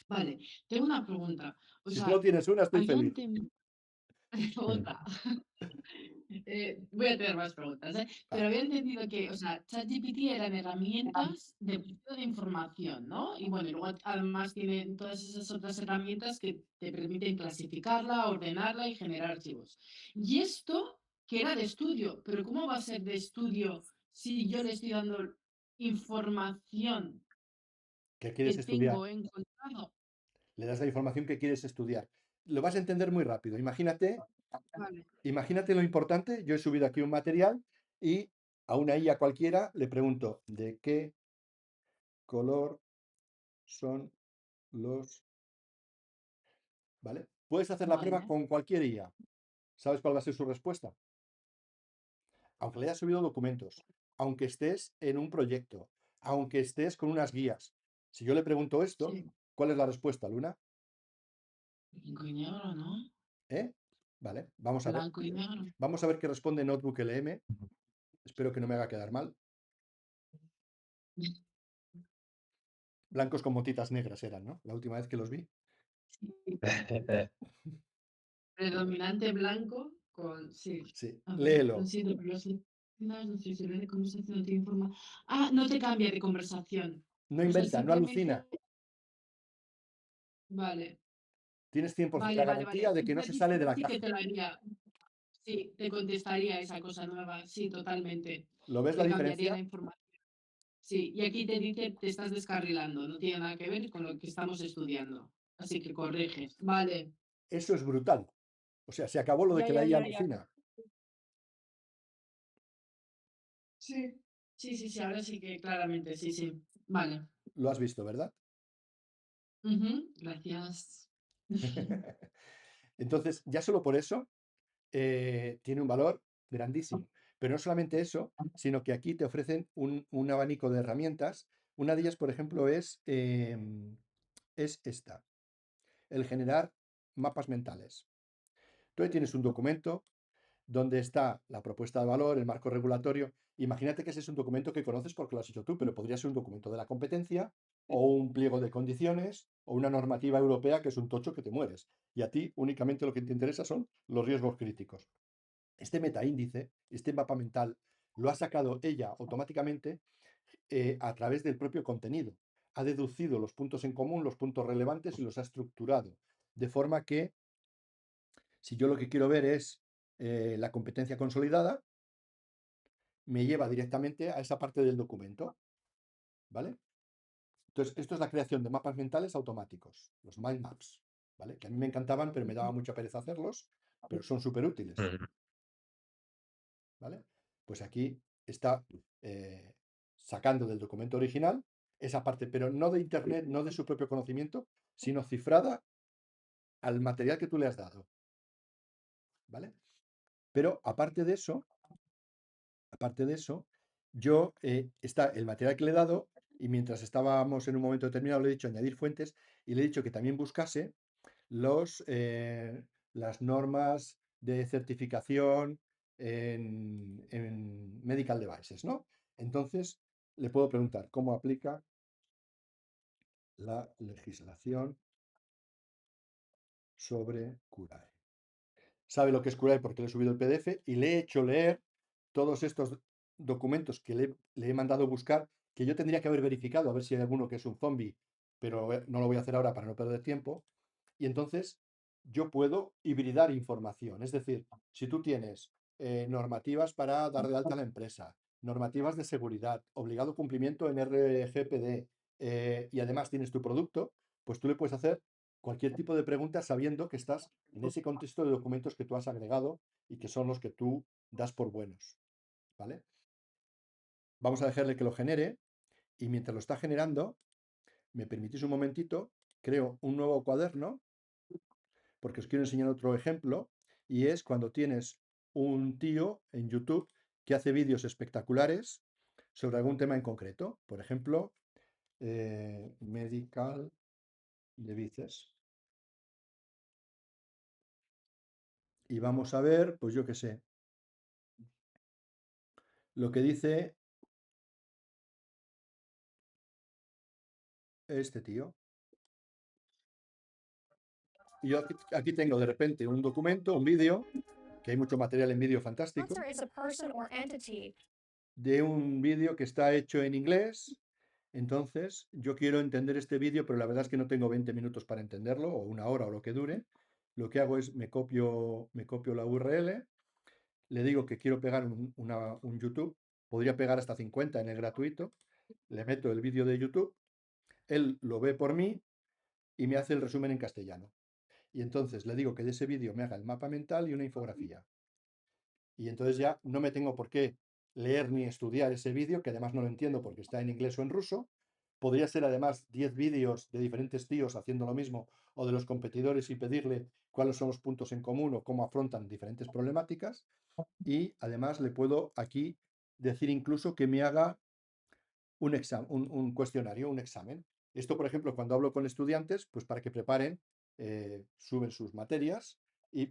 S5: Vale, tengo una pregunta. O
S1: Si
S5: sea,
S1: solo tienes una, estoy
S5: había
S1: feliz.
S5: otra. Voy a tener más preguntas, ¿eh? Pero había entendido que, o sea, ChatGPT eran herramientas de búsqueda de información, ¿no? Y bueno, y luego además tienen todas esas otras herramientas que te permiten clasificarla, ordenarla y generar archivos. Y esto que era de estudio, pero ¿cómo va a ser de estudio si yo le estoy dando información
S1: ¿Qué
S5: que
S1: quieres estudiar?
S5: tengo encontrado?
S1: Le das la información que quieres estudiar. Lo vas a entender muy rápido.
S5: Vale,
S1: Imagínate lo importante. Yo he subido aquí un material y a una IA cualquiera le pregunto de qué color son los... ¿Vale? Puedes hacer la prueba
S5: vale.
S1: con cualquier IA. ¿Sabes cuál va a ser su respuesta? Aunque le hayas subido documentos, aunque estés en un proyecto, aunque estés con unas guías. Si yo le pregunto esto,
S5: Sí,
S1: ¿cuál es la respuesta, Luna?
S5: blanco y negro, ¿no?
S1: ¿Eh? Vale, vamos a ver.
S5: Blanco y negro.
S1: Vamos a ver qué responde Notebook LM. Espero que no me haga quedar mal. Blancos con motitas negras eran, ¿no? La última vez que los vi.
S5: Predominante blanco con, sí.
S1: Sí,
S5: A ver, lo
S1: léelo.
S5: siento, pero no sé si de conversación no te informa. Ah, no te cambia de conversación.
S1: No
S5: O sea,
S1: inventa, no alucina.
S5: simplemente. Vale,
S1: Tienes 100% la
S5: vale.
S1: garantía de que no se sale de la
S5: Sí que
S1: caja.
S5: te lo haría. Sí, te contestaría esa cosa nueva. Sí, totalmente.
S1: ¿Lo ves la
S5: Te cambiaría
S1: diferencia?
S5: la información. Sí, y aquí te dice, te estás descarrilando. No tiene nada que ver con lo que estamos estudiando. Así que corriges. Vale.
S1: Eso es brutal. O sea, se acabó lo de que la IA
S5: Ya.
S1: alucina.
S5: Sí. Sí, ahora sí que claramente, sí. Vale.
S1: Lo has visto, ¿verdad?
S5: Gracias.
S1: Entonces, ya solo por eso tiene un valor grandísimo. Pero no solamente eso, sino que aquí te ofrecen un abanico de herramientas. Una de ellas, por ejemplo, es esta, el generar mapas mentales. Tú ahí tienes un documento donde está la propuesta de valor, el marco regulatorio. Imagínate que ese es un documento que conoces porque lo has hecho tú, pero podría ser un documento de la competencia o un pliego de condiciones o una normativa europea que es un tocho que te mueres. Y a ti únicamente lo que te interesa son los riesgos críticos. Este metaíndice, este mapa mental, lo ha sacado ella automáticamente a través del propio contenido. Ha deducido los puntos en común, los puntos relevantes y los ha estructurado. De forma que si yo lo que quiero ver es la competencia consolidada, me lleva directamente a esa parte del documento, ¿vale? Entonces, esto es la creación de mapas mentales automáticos, los mind maps. ¿vale? Que a mí me encantaban, pero me daba mucha pereza hacerlos, pero son súper útiles,
S2: Ujú.
S1: ¿vale? Pues aquí está sacando del documento original esa parte, pero no de Internet, no de su propio conocimiento, sino cifrada al material que tú le has dado, ¿vale? Pero aparte de eso, yo está el material que le he dado y mientras estábamos en un momento determinado le he dicho añadir fuentes y le he dicho que también buscase las normas de certificación en medical devices, ¿no? Entonces le puedo preguntar cómo aplica la legislación sobre curae. Sabe lo que es curae porque le he subido el PDF y le he hecho leer todos estos documentos que le he mandado buscar, que yo tendría que haber verificado, a ver si hay alguno que es un zombie, pero no lo voy a hacer ahora para no perder tiempo. Y entonces yo puedo hibridar información. Es decir, si tú tienes normativas para dar de alta a la empresa, normativas de seguridad, obligado cumplimiento en RGPD, y además tienes tu producto, pues tú le puedes hacer cualquier tipo de pregunta sabiendo que estás en ese contexto de documentos que tú has agregado y que son los que tú das por buenos, ¿vale? Vamos a dejarle que lo genere y mientras lo está generando, me permitís un momentito, creo un nuevo cuaderno porque os quiero enseñar otro ejemplo y es cuando tienes un tío en YouTube que hace vídeos espectaculares sobre algún tema en concreto, por ejemplo, medical devices. Y vamos a ver, pues yo qué sé, lo que dice este tío. Y yo aquí tengo de repente un documento, un vídeo, que hay mucho material en vídeo fantástico,
S6: Sponsor is a person or entity.
S1: de un vídeo que está hecho en inglés. Entonces, yo quiero entender este vídeo, pero la verdad es que no tengo 20 minutos para entenderlo, o una hora o lo que dure. Lo que hago es me copio la URL, le digo que quiero pegar un YouTube, podría pegar hasta 50 en el gratuito, le meto el vídeo de YouTube, él lo ve por mí y me hace el resumen en castellano. Y entonces le digo que de ese vídeo me haga el mapa mental y una infografía. Y entonces ya no me tengo por qué leer ni estudiar ese vídeo, que además no lo entiendo porque está en inglés o en ruso. Podría ser además 10 vídeos de diferentes tíos haciendo lo mismo o de los competidores y pedirle cuáles son los puntos en común o cómo afrontan diferentes problemáticas. Y además le puedo aquí decir incluso que me haga un cuestionario, un examen. Esto, por ejemplo, cuando hablo con estudiantes, pues para que preparen, suben sus materias y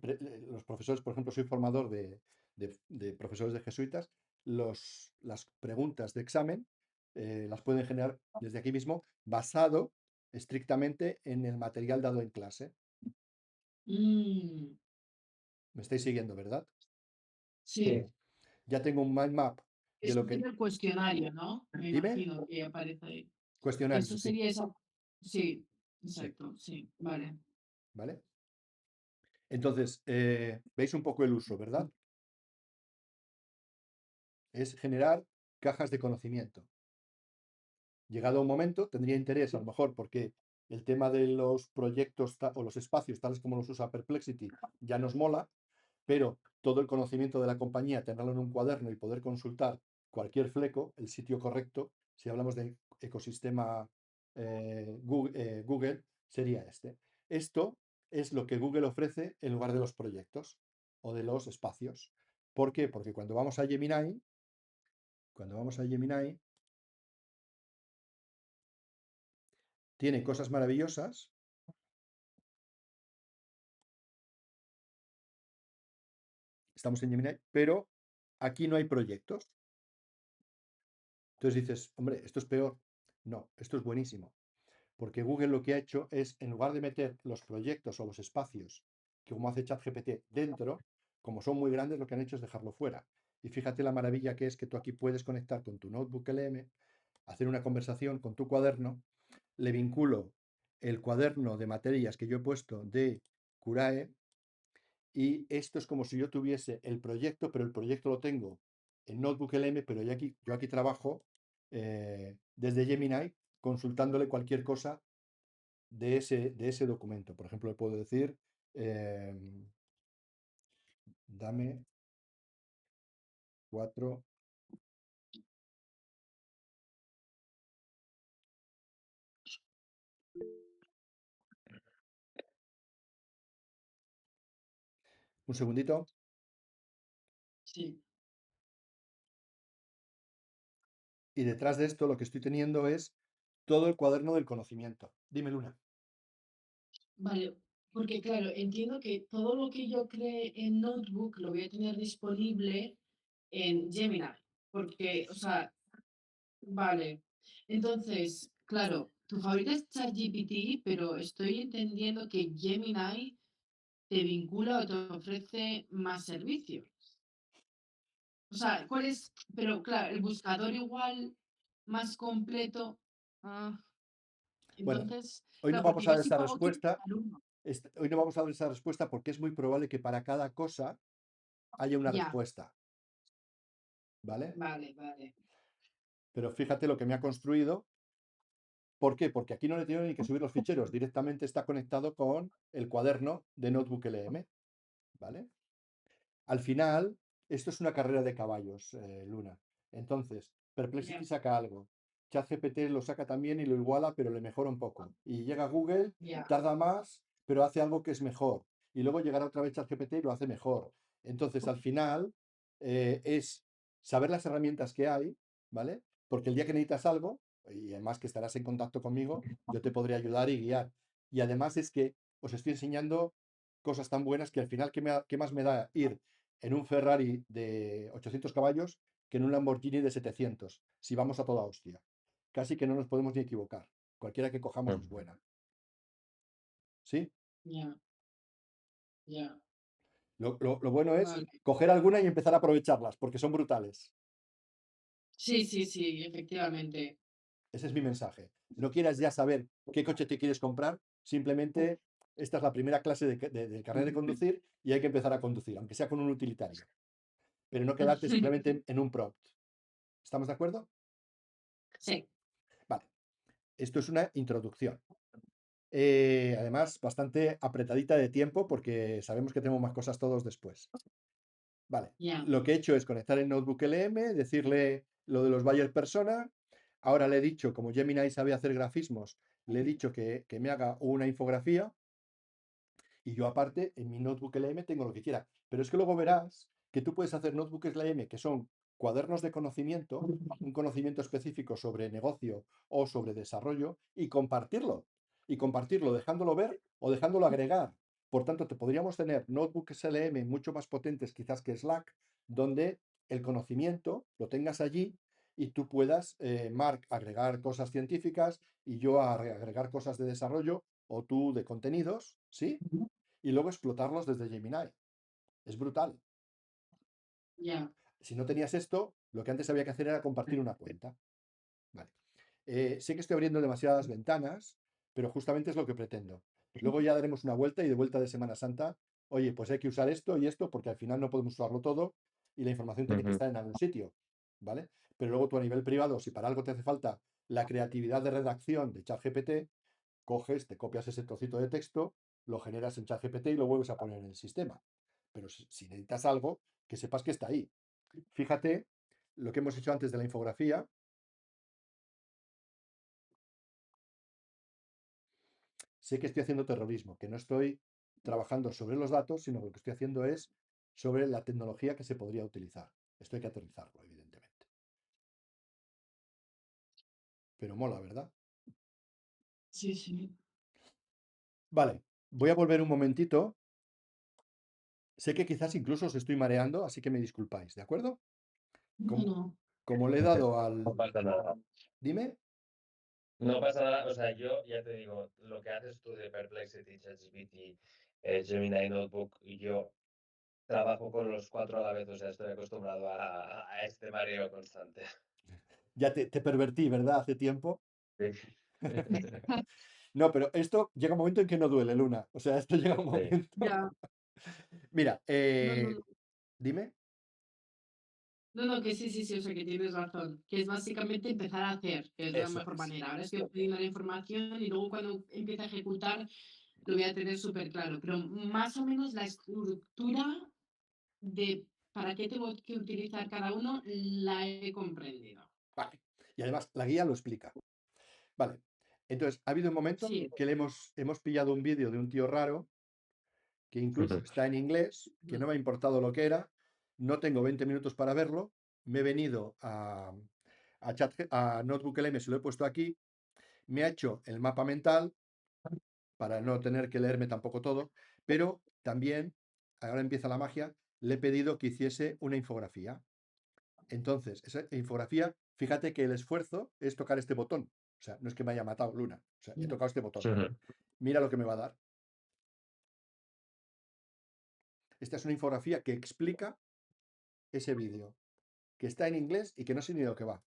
S1: los profesores, por ejemplo, soy formador de profesores de jesuitas, las preguntas de examen las pueden generar desde aquí mismo basado estrictamente en el material dado en clase.
S5: Mm,
S1: ¿Me estáis siguiendo, verdad?
S5: sí,
S1: Ya tengo un mind map de
S5: eso
S1: lo que...
S5: sería el cuestionario, ¿no? Me
S1: Dime,
S5: imagino que aparece ahí.
S1: cuestionario,
S5: Eso
S1: sí,
S5: sería esa. Sí,
S1: sí,
S5: exacto, sí, vale.
S1: ¿vale? Entonces, veis un poco el uso, ¿verdad? Es generar cajas de conocimiento. Llegado un momento, tendría interés a lo mejor porque el tema de los proyectos o los espacios tales como los usa Perplexity ya nos mola, pero todo el conocimiento de la compañía, tenerlo en un cuaderno y poder consultar cualquier fleco, el sitio correcto, si hablamos de ecosistema Google, sería este. Esto es lo que Google ofrece en lugar de los proyectos o de los espacios. ¿Por qué? Porque cuando vamos a Gemini, tiene cosas maravillosas. Estamos en Gemini, pero aquí no hay proyectos. Entonces dices, hombre, esto es peor. No, esto es buenísimo. Porque Google lo que ha hecho es, en lugar de meter los proyectos o los espacios, que como hace ChatGPT dentro, como son muy grandes, lo que han hecho es dejarlo fuera. Y fíjate la maravilla que es que tú aquí puedes conectar con tu notebook LM, hacer una conversación con tu cuaderno, le vinculo el cuaderno de materias que yo he puesto de Curae, y esto es como si yo tuviese el proyecto, pero el proyecto lo tengo en Notebook LM, pero yo aquí trabajo desde Gemini consultándole cualquier cosa de ese documento. Por ejemplo, le puedo decir, dame 4. Un segundito.
S5: Sí.
S1: Y detrás de esto lo que estoy teniendo es todo el cuaderno del conocimiento. Dime, Luna.
S5: Vale, porque claro, entiendo que todo lo que yo cree en Notebook lo voy a tener disponible en Gemini, porque, o sea, vale. Entonces, claro, tu favorita es ChatGPT, pero estoy entendiendo que Gemini te vincula o te ofrece más servicios. O sea, ¿cuál es? Pero claro, el buscador igual más completo. Ah,
S1: Bueno,
S5: entonces,
S1: hoy no
S5: claro,
S1: vamos
S5: porque
S1: a
S5: yo
S1: ver
S5: sí
S1: esa
S5: pago
S1: respuesta.
S5: 15 al uno.
S1: Hoy no vamos a ver esa respuesta porque es muy probable que para cada cosa haya una
S5: Ya,
S1: respuesta, ¿vale?
S5: vale, vale.
S1: Pero fíjate lo que me ha construido. ¿Por qué? Porque aquí no le tengo ni que subir los ficheros, directamente está conectado con el cuaderno de Notebook LM, ¿vale? Al final, esto es una carrera de caballos, Luna. Entonces, Perplexity
S5: Ya,
S1: saca algo, ChatGPT lo saca también y lo iguala, pero le mejora un poco. Y llega Google,
S5: ya,
S1: tarda más, pero hace algo que es mejor. Y luego llegará otra vez ChatGPT y lo hace mejor. Entonces, al final, es saber las herramientas que hay, ¿vale? Porque el día que necesitas algo, y además que estarás en contacto conmigo, yo te podré ayudar y guiar. Y además es que os estoy enseñando cosas tan buenas que al final, ¿qué más me da ir en un Ferrari de 800 caballos que en un Lamborghini de 700, si vamos a toda hostia? Casi que no nos podemos ni equivocar. Cualquiera que cojamos es buena. ¿Sí?
S5: ya, ya.
S1: Lo bueno es
S5: Vale.
S1: coger alguna y empezar a aprovecharlas, porque son brutales.
S5: Sí, sí, sí, efectivamente.
S1: Ese es mi mensaje. No quieras ya saber qué coche te quieres comprar, simplemente esta es la primera clase de carrera de conducir y hay que empezar a conducir, aunque sea con un utilitario. Pero no quedarte simplemente en un prompt. ¿Estamos de acuerdo?
S5: Sí,
S1: Vale. Esto es una introducción. Además, bastante apretadita de tiempo porque sabemos que tenemos más cosas todos después. Vale,
S5: ya,
S1: lo que he hecho es conectar el Notebook LM, decirle lo de los buyer persona. Ahora le he dicho, como Gemini sabe hacer grafismos, le he dicho que me haga una infografía y yo aparte en mi Notebook LM tengo lo que quiera. Pero es que luego verás que tú puedes hacer Notebooks LM que son cuadernos de conocimiento, un conocimiento específico sobre negocio o sobre desarrollo y compartirlo. Y compartirlo dejándolo ver o dejándolo agregar. Por tanto, te podríamos tener notebooks LM mucho más potentes quizás que Slack, donde el conocimiento lo tengas allí y tú puedas, Mark, agregar cosas científicas y yo agregar cosas de desarrollo o tú de contenidos, ¿sí? Y luego explotarlos desde Gemini. Es brutal.
S5: ya.
S1: Si no tenías esto, lo que antes había que hacer era compartir una cuenta. Vale. Sé que estoy abriendo demasiadas ventanas, pero justamente es lo que pretendo. Luego ya daremos una vuelta y de vuelta de Semana Santa, oye, pues hay que usar esto y esto porque al final no podemos usarlo todo y la información tiene que estar en algún sitio, ¿vale? Pero luego tú a nivel privado, si para algo te hace falta la creatividad de redacción de ChatGPT, coges, te copias ese trocito de texto, lo generas en ChatGPT y lo vuelves a poner en el sistema. Pero si necesitas algo, que sepas que está ahí. Fíjate lo que hemos hecho antes de la infografía. Sé que estoy haciendo terrorismo, que no estoy trabajando sobre los datos, sino que lo que estoy haciendo es sobre la tecnología que se podría utilizar. Esto hay que aterrizarlo, evidentemente. Pero mola, ¿verdad?
S5: Sí, sí.
S1: Vale, voy a volver un momentito. Sé que quizás incluso os estoy mareando, así que me disculpáis, ¿de acuerdo? Como,
S5: Bueno,
S1: como le he dado
S2: No
S1: al...
S2: pasa nada.
S1: Dime.
S2: No pasa nada, o sea, yo ya te digo, lo que haces tú de Perplexity, ChatGPT, Gemini Notebook, y yo trabajo con los cuatro a la vez, o sea, estoy acostumbrado a este mareo constante.
S1: Ya te pervertí, ¿verdad? Hace tiempo.
S2: Sí.
S1: No, pero esto llega un momento en que no duele, Luna. O sea, esto llega un
S2: Sí.
S1: momento.
S5: ya.
S1: Mira,
S5: No, no, no.
S1: dime.
S5: No, que sí, o sea, que tienes razón. Que es básicamente empezar a hacer, que es la
S1: Eso
S5: mejor
S1: es.
S5: manera. Ahora estoy obteniendo la información y luego cuando empiece a ejecutar lo voy a tener súper claro. Pero más o menos la estructura de para qué tengo que utilizar cada uno la he comprendido.
S1: Vale. Y además, la guía lo explica. Vale. Entonces, ha habido un momento
S5: Sí.
S1: que hemos pillado un vídeo de un tío raro que incluso está en inglés, que no me ha importado lo que era, no tengo 20 minutos para verlo, me he venido a Notebook LM, se lo he puesto aquí, me ha hecho el mapa mental para no tener que leerme tampoco todo, pero también, ahora empieza la magia, le he pedido que hiciese una infografía. Entonces, esa infografía, fíjate que el esfuerzo es tocar este botón. O sea, no es que me haya matado Luna, o sea, he tocado este botón. Mira lo que me va a dar. Esta es una infografía que explica ese vídeo, que está en inglés y que no sé ni de lo que va.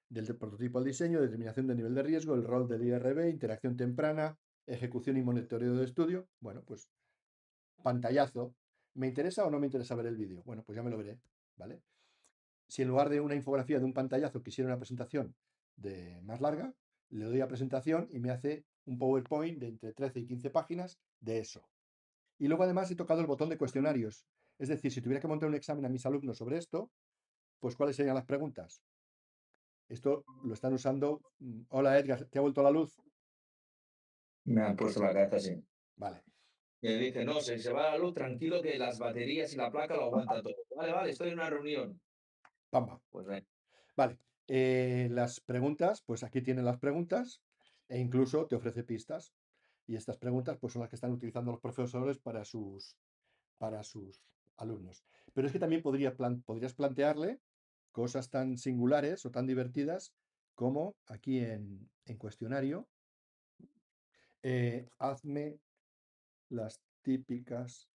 S1: Del prototipo al diseño, determinación del nivel de riesgo, el rol del IRB, interacción temprana, ejecución y monitoreo de estudio. Bueno, pues pantallazo. ¿Me interesa o no me interesa ver el vídeo? Bueno, pues ya me lo veré, ¿vale? Si en lugar de una infografía de un pantallazo quisiera una presentación más larga, le doy a presentación y me hace un PowerPoint de entre 13 y 15 páginas de eso. Y luego además he tocado el botón de cuestionarios. Es decir, si tuviera que montar un examen a mis alumnos sobre esto, pues ¿cuáles serían las preguntas? Esto lo están usando. Hola Edgar, ¿te ha vuelto la luz?
S4: Me han puesto la cabeza así.
S1: Vale.
S4: Y le dice, no, si se va la luz, tranquilo que las baterías y la placa lo aguanta todo. Vale, estoy en una reunión.
S1: Pamba.
S4: Pues ven.
S1: Vale. Las preguntas, pues aquí tienen las preguntas e incluso te ofrece pistas. Y estas preguntas pues son las que están utilizando los profesores para sus alumnos. Pero es que también podrías plantearle cosas tan singulares o tan divertidas como aquí en cuestionario, hazme las típicas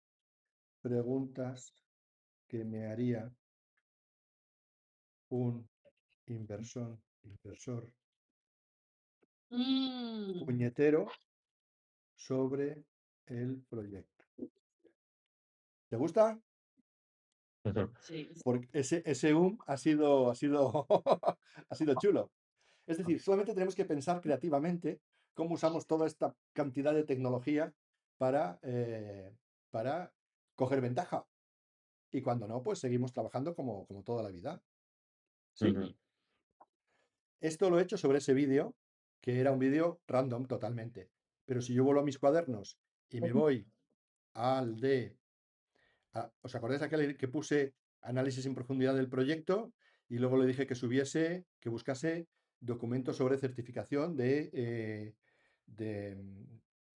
S1: preguntas que me haría un inversor
S5: Mm,
S1: puñetero sobre el proyecto. ¿Te gusta?
S5: sí.
S1: Porque ese ha sido, ha sido chulo. Es decir, solamente tenemos que pensar creativamente cómo usamos toda esta cantidad de tecnología para coger ventaja. Y cuando no, pues seguimos trabajando como toda la vida. ¿Sí? Esto lo he hecho sobre ese vídeo, que era un vídeo random totalmente. Pero si yo vuelvo a mis cuadernos y me voy al de... ¿Os acordáis de aquel que puse análisis en profundidad del proyecto? Y luego le dije que buscase documentos sobre certificación de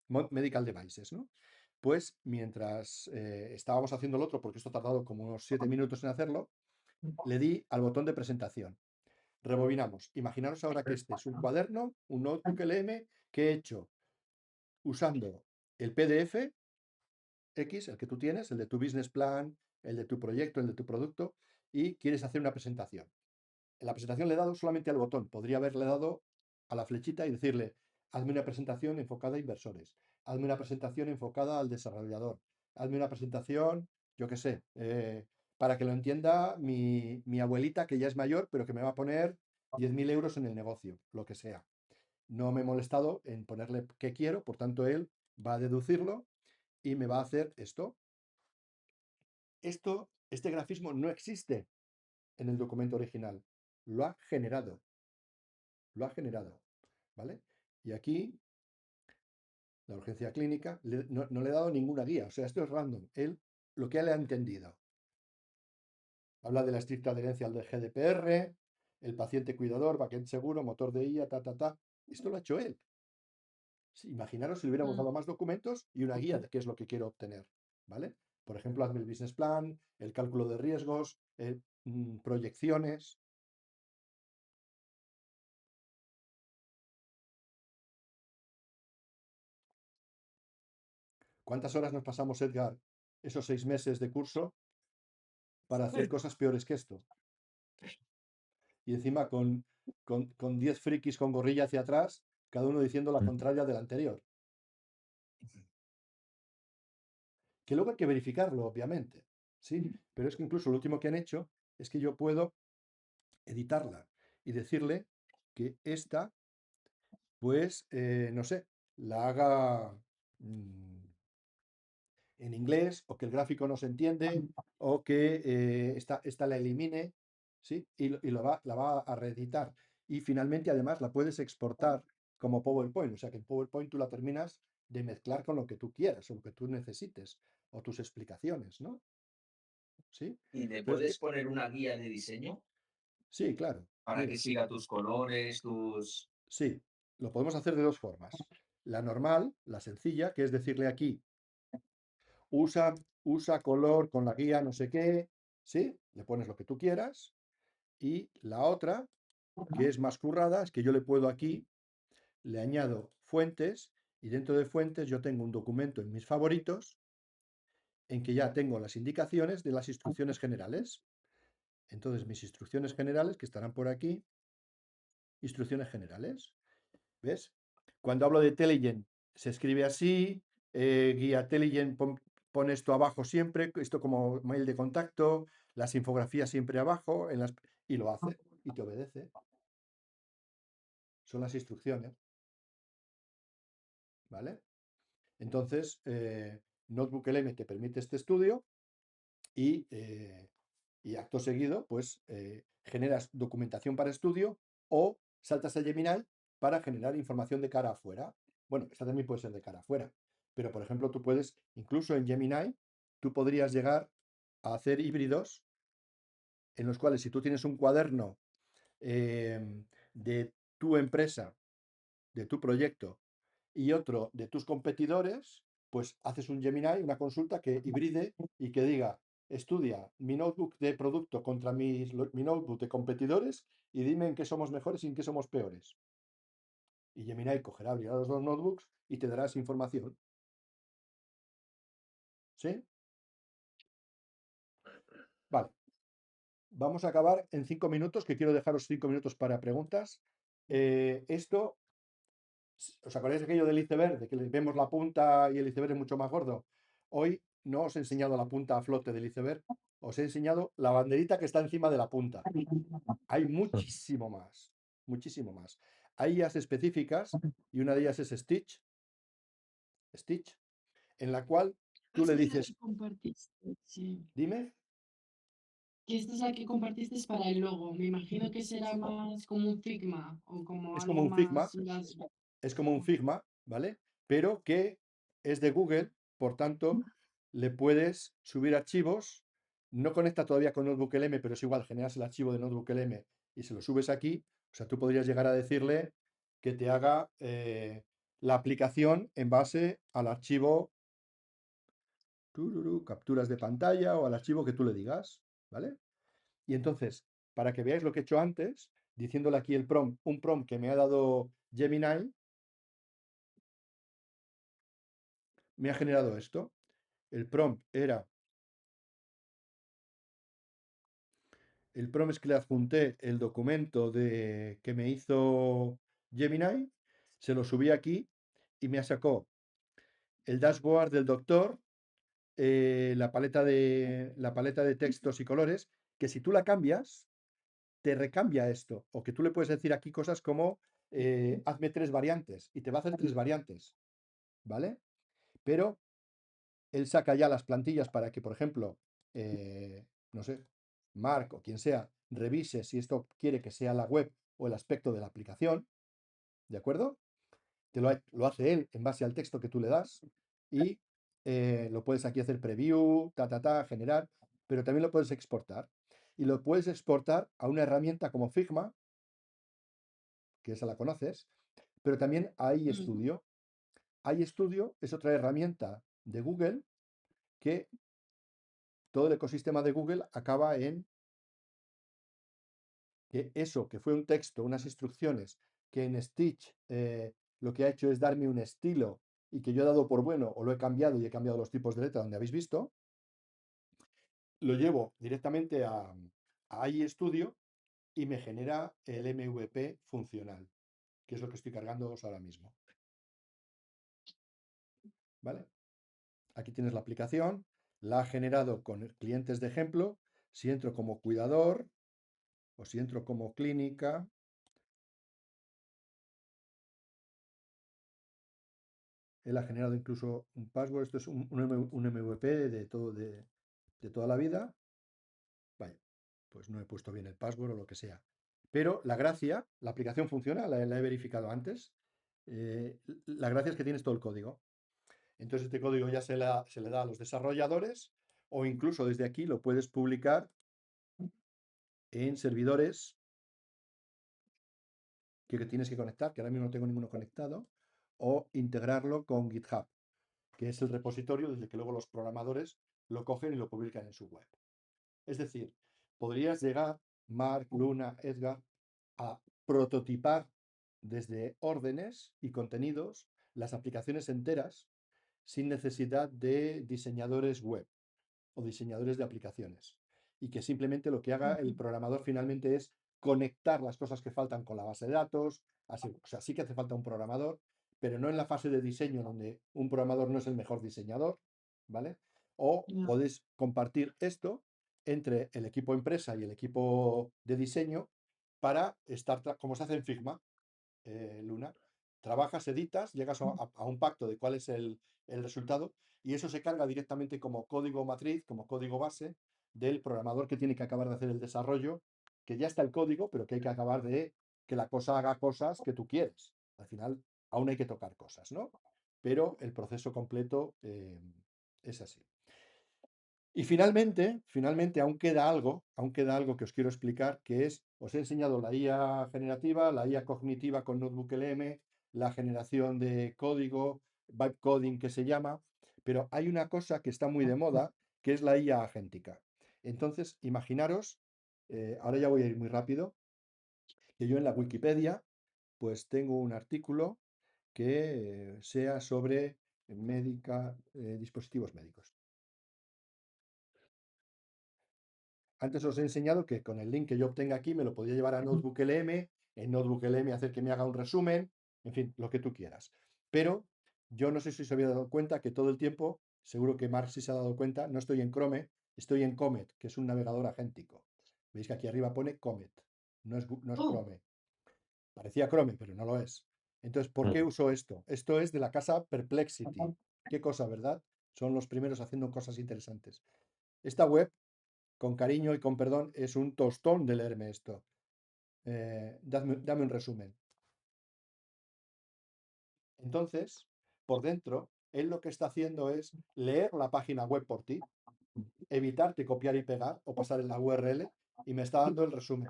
S1: medical devices, ¿no? Pues mientras estábamos haciendo el otro, porque esto ha tardado como unos 7 minutos en hacerlo, le di al botón de presentación. Rebobinamos. Imaginaros ahora que este es un cuaderno, un notebook LM que he hecho usando el PDF X, el que tú tienes, el de tu business plan, el de tu proyecto, el de tu producto, y quieres hacer una presentación. En la presentación le he dado solamente al botón, podría haberle dado a la flechita y decirle, hazme una presentación enfocada a inversores, hazme una presentación enfocada al desarrollador, hazme una presentación, yo qué sé, para que lo entienda mi abuelita, que ya es mayor, pero que me va a poner 10.000 euros en el negocio, lo que sea. No me he molestado en ponerle qué quiero, por tanto él va a deducirlo y me va a hacer esto. Este grafismo no existe en el documento original. Lo ha generado. Lo ha generado. ¿Vale? Y aquí, la urgencia clínica, no le he dado ninguna guía. O sea, esto es random. Él, lo que él ha entendido. Habla de la estricta adherencia al GDPR, el paciente cuidador, backend seguro, motor de IA, ta. Esto lo ha hecho él. Sí, imaginaros si le hubiéramos dado más documentos y una guía de qué es lo que quiero obtener. ¿Vale? Por ejemplo, hazme el business plan, el cálculo de riesgos, proyecciones. ¿Cuántas horas nos pasamos, Edgar, esos 6 meses de curso para hacer cosas peores que esto? Y encima con 10 frikis con gorrilla hacia atrás, cada uno diciendo la contraria del anterior. Que luego hay que verificarlo, obviamente. ¿Sí? Pero es que incluso lo último que han hecho es que yo puedo editarla y decirle que esta, pues, no sé, la haga en inglés, o que el gráfico no se entiende, o que esta la elimine, ¿sí? Y la va a reeditar. Y finalmente, además, la puedes exportar como PowerPoint. O sea que en PowerPoint tú la terminas de mezclar con lo que tú quieras, o lo que tú necesites, o tus explicaciones, ¿no? ¿Sí?
S4: ¿Y le
S1: Entonces,
S4: puedes poner una guía de diseño
S1: sí, claro.
S4: para que
S1: Mira,
S4: siga tus colores, tus...
S1: sí, lo podemos hacer de dos formas. La normal, la sencilla, que es decirle aquí, usa color con la guía no sé qué, ¿sí? Le pones lo que tú quieras. Y la otra, que es más currada, es que yo le puedo aquí, le añado fuentes, y dentro de fuentes yo tengo un documento en mis favoritos en que ya tengo las indicaciones de las instrucciones generales. Entonces, mis instrucciones generales, que estarán por aquí, instrucciones generales, ¿ves? Cuando hablo de Telligent, se escribe así, guía Telligent, pon esto abajo siempre, esto como mail de contacto, las infografías siempre abajo, y lo hace, y te obedece. Son las instrucciones, ¿vale? Entonces, Notebook LM te permite este estudio y, acto seguido, pues generas documentación para estudio o saltas a Gemini para generar información de cara afuera. Bueno, esta también puede ser de cara afuera, pero por ejemplo, tú puedes, incluso en Gemini, tú podrías llegar a hacer híbridos en los cuales si tú tienes un cuaderno de tu empresa, de tu proyecto, y otro de tus competidores, pues haces un Gemini, una consulta que hibride y que diga, estudia mi notebook de producto contra mi notebook de competidores y dime en qué somos mejores y en qué somos peores. Y Gemini cogerá, abrirá los dos notebooks y te dará esa información. ¿Sí? Vale. Vamos a acabar en 5 minutos, que quiero dejaros 5 minutos para preguntas. Esto, ¿os acordáis de aquello del iceberg? De que le vemos la punta y el iceberg es mucho más gordo. Hoy no os he enseñado la punta a flote del iceberg, os he enseñado la banderita que está encima de la punta. Hay muchísimo más, muchísimo más. Hay IAs específicas y una de ellas es Stitch, en la cual tú le
S5: Esta es la
S1: dices,
S5: que compartiste, sí.
S1: dime,
S5: Que esta es la que compartiste para el logo. Me imagino que será más como un Figma o como
S1: es como
S5: algo
S1: un Figma,
S5: más...
S1: es como un Figma, ¿vale? Pero que es de Google, por tanto, le puedes subir archivos. No conecta todavía con Notebook LM, pero es igual, generas el archivo de Notebook LM y se lo subes aquí. O sea, tú podrías llegar a decirle que te haga la aplicación en base al archivo capturas de pantalla o al archivo que tú le digas, ¿vale? Y entonces, para que veáis lo que he hecho antes, diciéndole aquí el prompt, un prompt que me ha dado Gemini, me ha generado esto. El prompt es que le adjunté el documento que me hizo Gemini, se lo subí aquí y me sacó el dashboard del doctor, la paleta de textos y colores, que si tú la cambias, te recambia esto. O que tú le puedes decir aquí cosas como, hazme 3 variantes, y te va a hacer 3 variantes, ¿vale? Pero él saca ya las plantillas para que, por ejemplo, no sé, Marc o quien sea, revise si esto quiere que sea la web o el aspecto de la aplicación, ¿de acuerdo? Lo hace él en base al texto que tú le das y lo puedes aquí hacer preview, generar, pero también lo puedes exportar. Y lo puedes exportar a una herramienta como Figma, que esa la conoces, pero también a iStudio. iStudio es otra herramienta de Google que todo el ecosistema de Google acaba en que eso, que fue un texto, unas instrucciones, que en Stitch lo que ha hecho es darme un estilo y que yo he dado por bueno o lo he cambiado y he cambiado los tipos de letra donde habéis visto, lo llevo directamente a iStudio y me genera el MVP funcional, que es lo que estoy cargando ahora mismo. ¿Vale? Aquí tienes la aplicación, la ha generado con clientes de ejemplo, si entro como cuidador o si entro como clínica, él ha generado incluso un password. Esto es un MVP de toda la vida. Vaya, pues no he puesto bien el password o lo que sea. Pero la gracia, la aplicación funciona, la he verificado antes. La gracia es que tienes todo el código. Entonces este código ya se le da a los desarrolladores o incluso desde aquí lo puedes publicar en servidores que tienes que conectar, que ahora mismo no tengo ninguno conectado, o integrarlo con GitHub, que es el repositorio desde que luego los programadores lo cogen y lo publican en su web. Es decir, podrías llegar, Mark, Luna, Edgar, a prototipar desde órdenes y contenidos las aplicaciones enteras sin necesidad de diseñadores web o diseñadores de aplicaciones. Y que simplemente lo que haga el programador finalmente es conectar las cosas que faltan con la base de datos. Así, o sea, sí que hace falta un programador, pero no en la fase de diseño donde un programador no es el mejor diseñador, ¿vale? O
S5: Ya.
S1: podéis compartir esto entre el equipo empresa y el equipo de diseño para estar, como se hace en Figma, Luna. Trabajas, editas, llegas a un pacto de cuál es el resultado y eso se carga directamente como código matriz, como código base del programador que tiene que acabar de hacer el desarrollo, que ya está el código, pero que hay que acabar de que la cosa haga cosas que tú quieres. Al final, aún hay que tocar cosas, ¿no? Pero el proceso completo es así. Y finalmente, aún queda algo que os quiero explicar, que es, os he enseñado la IA generativa, la IA cognitiva con Notebook LM, la generación de código, vibe coding que se llama, pero hay una cosa que está muy de moda, que es la IA agéntica. Entonces, imaginaros, ahora ya voy a ir muy rápido, que yo en la Wikipedia, pues tengo un artículo que sea sobre dispositivos médicos. Antes os he enseñado que con el link que yo obtenga aquí me lo podía llevar a Notebook LM, en Notebook LM hacer que me haga un resumen, en fin, lo que tú quieras. Pero yo no sé si os había dado cuenta que todo el tiempo, seguro que Mark sí se ha dado cuenta, no estoy en Chrome, estoy en Comet, que es un navegador agéntico. Veis que aquí arriba pone Comet, no es Chrome. Parecía Chrome, pero no lo es. Entonces, ¿por qué uso esto? Esto es de la casa Perplexity. Qué cosa, ¿verdad? Son los primeros haciendo cosas interesantes. Esta web, con cariño y con perdón, es un tostón de leerme esto. Dame un resumen. Entonces, por dentro, él lo que está haciendo es leer la página web por ti, evitarte copiar y pegar o pasar en la URL y me está dando el resumen.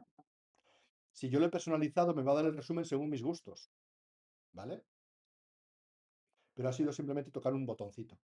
S1: Si yo lo he personalizado, me va a dar el resumen según mis gustos, ¿vale? Pero ha sido simplemente tocar un botoncito.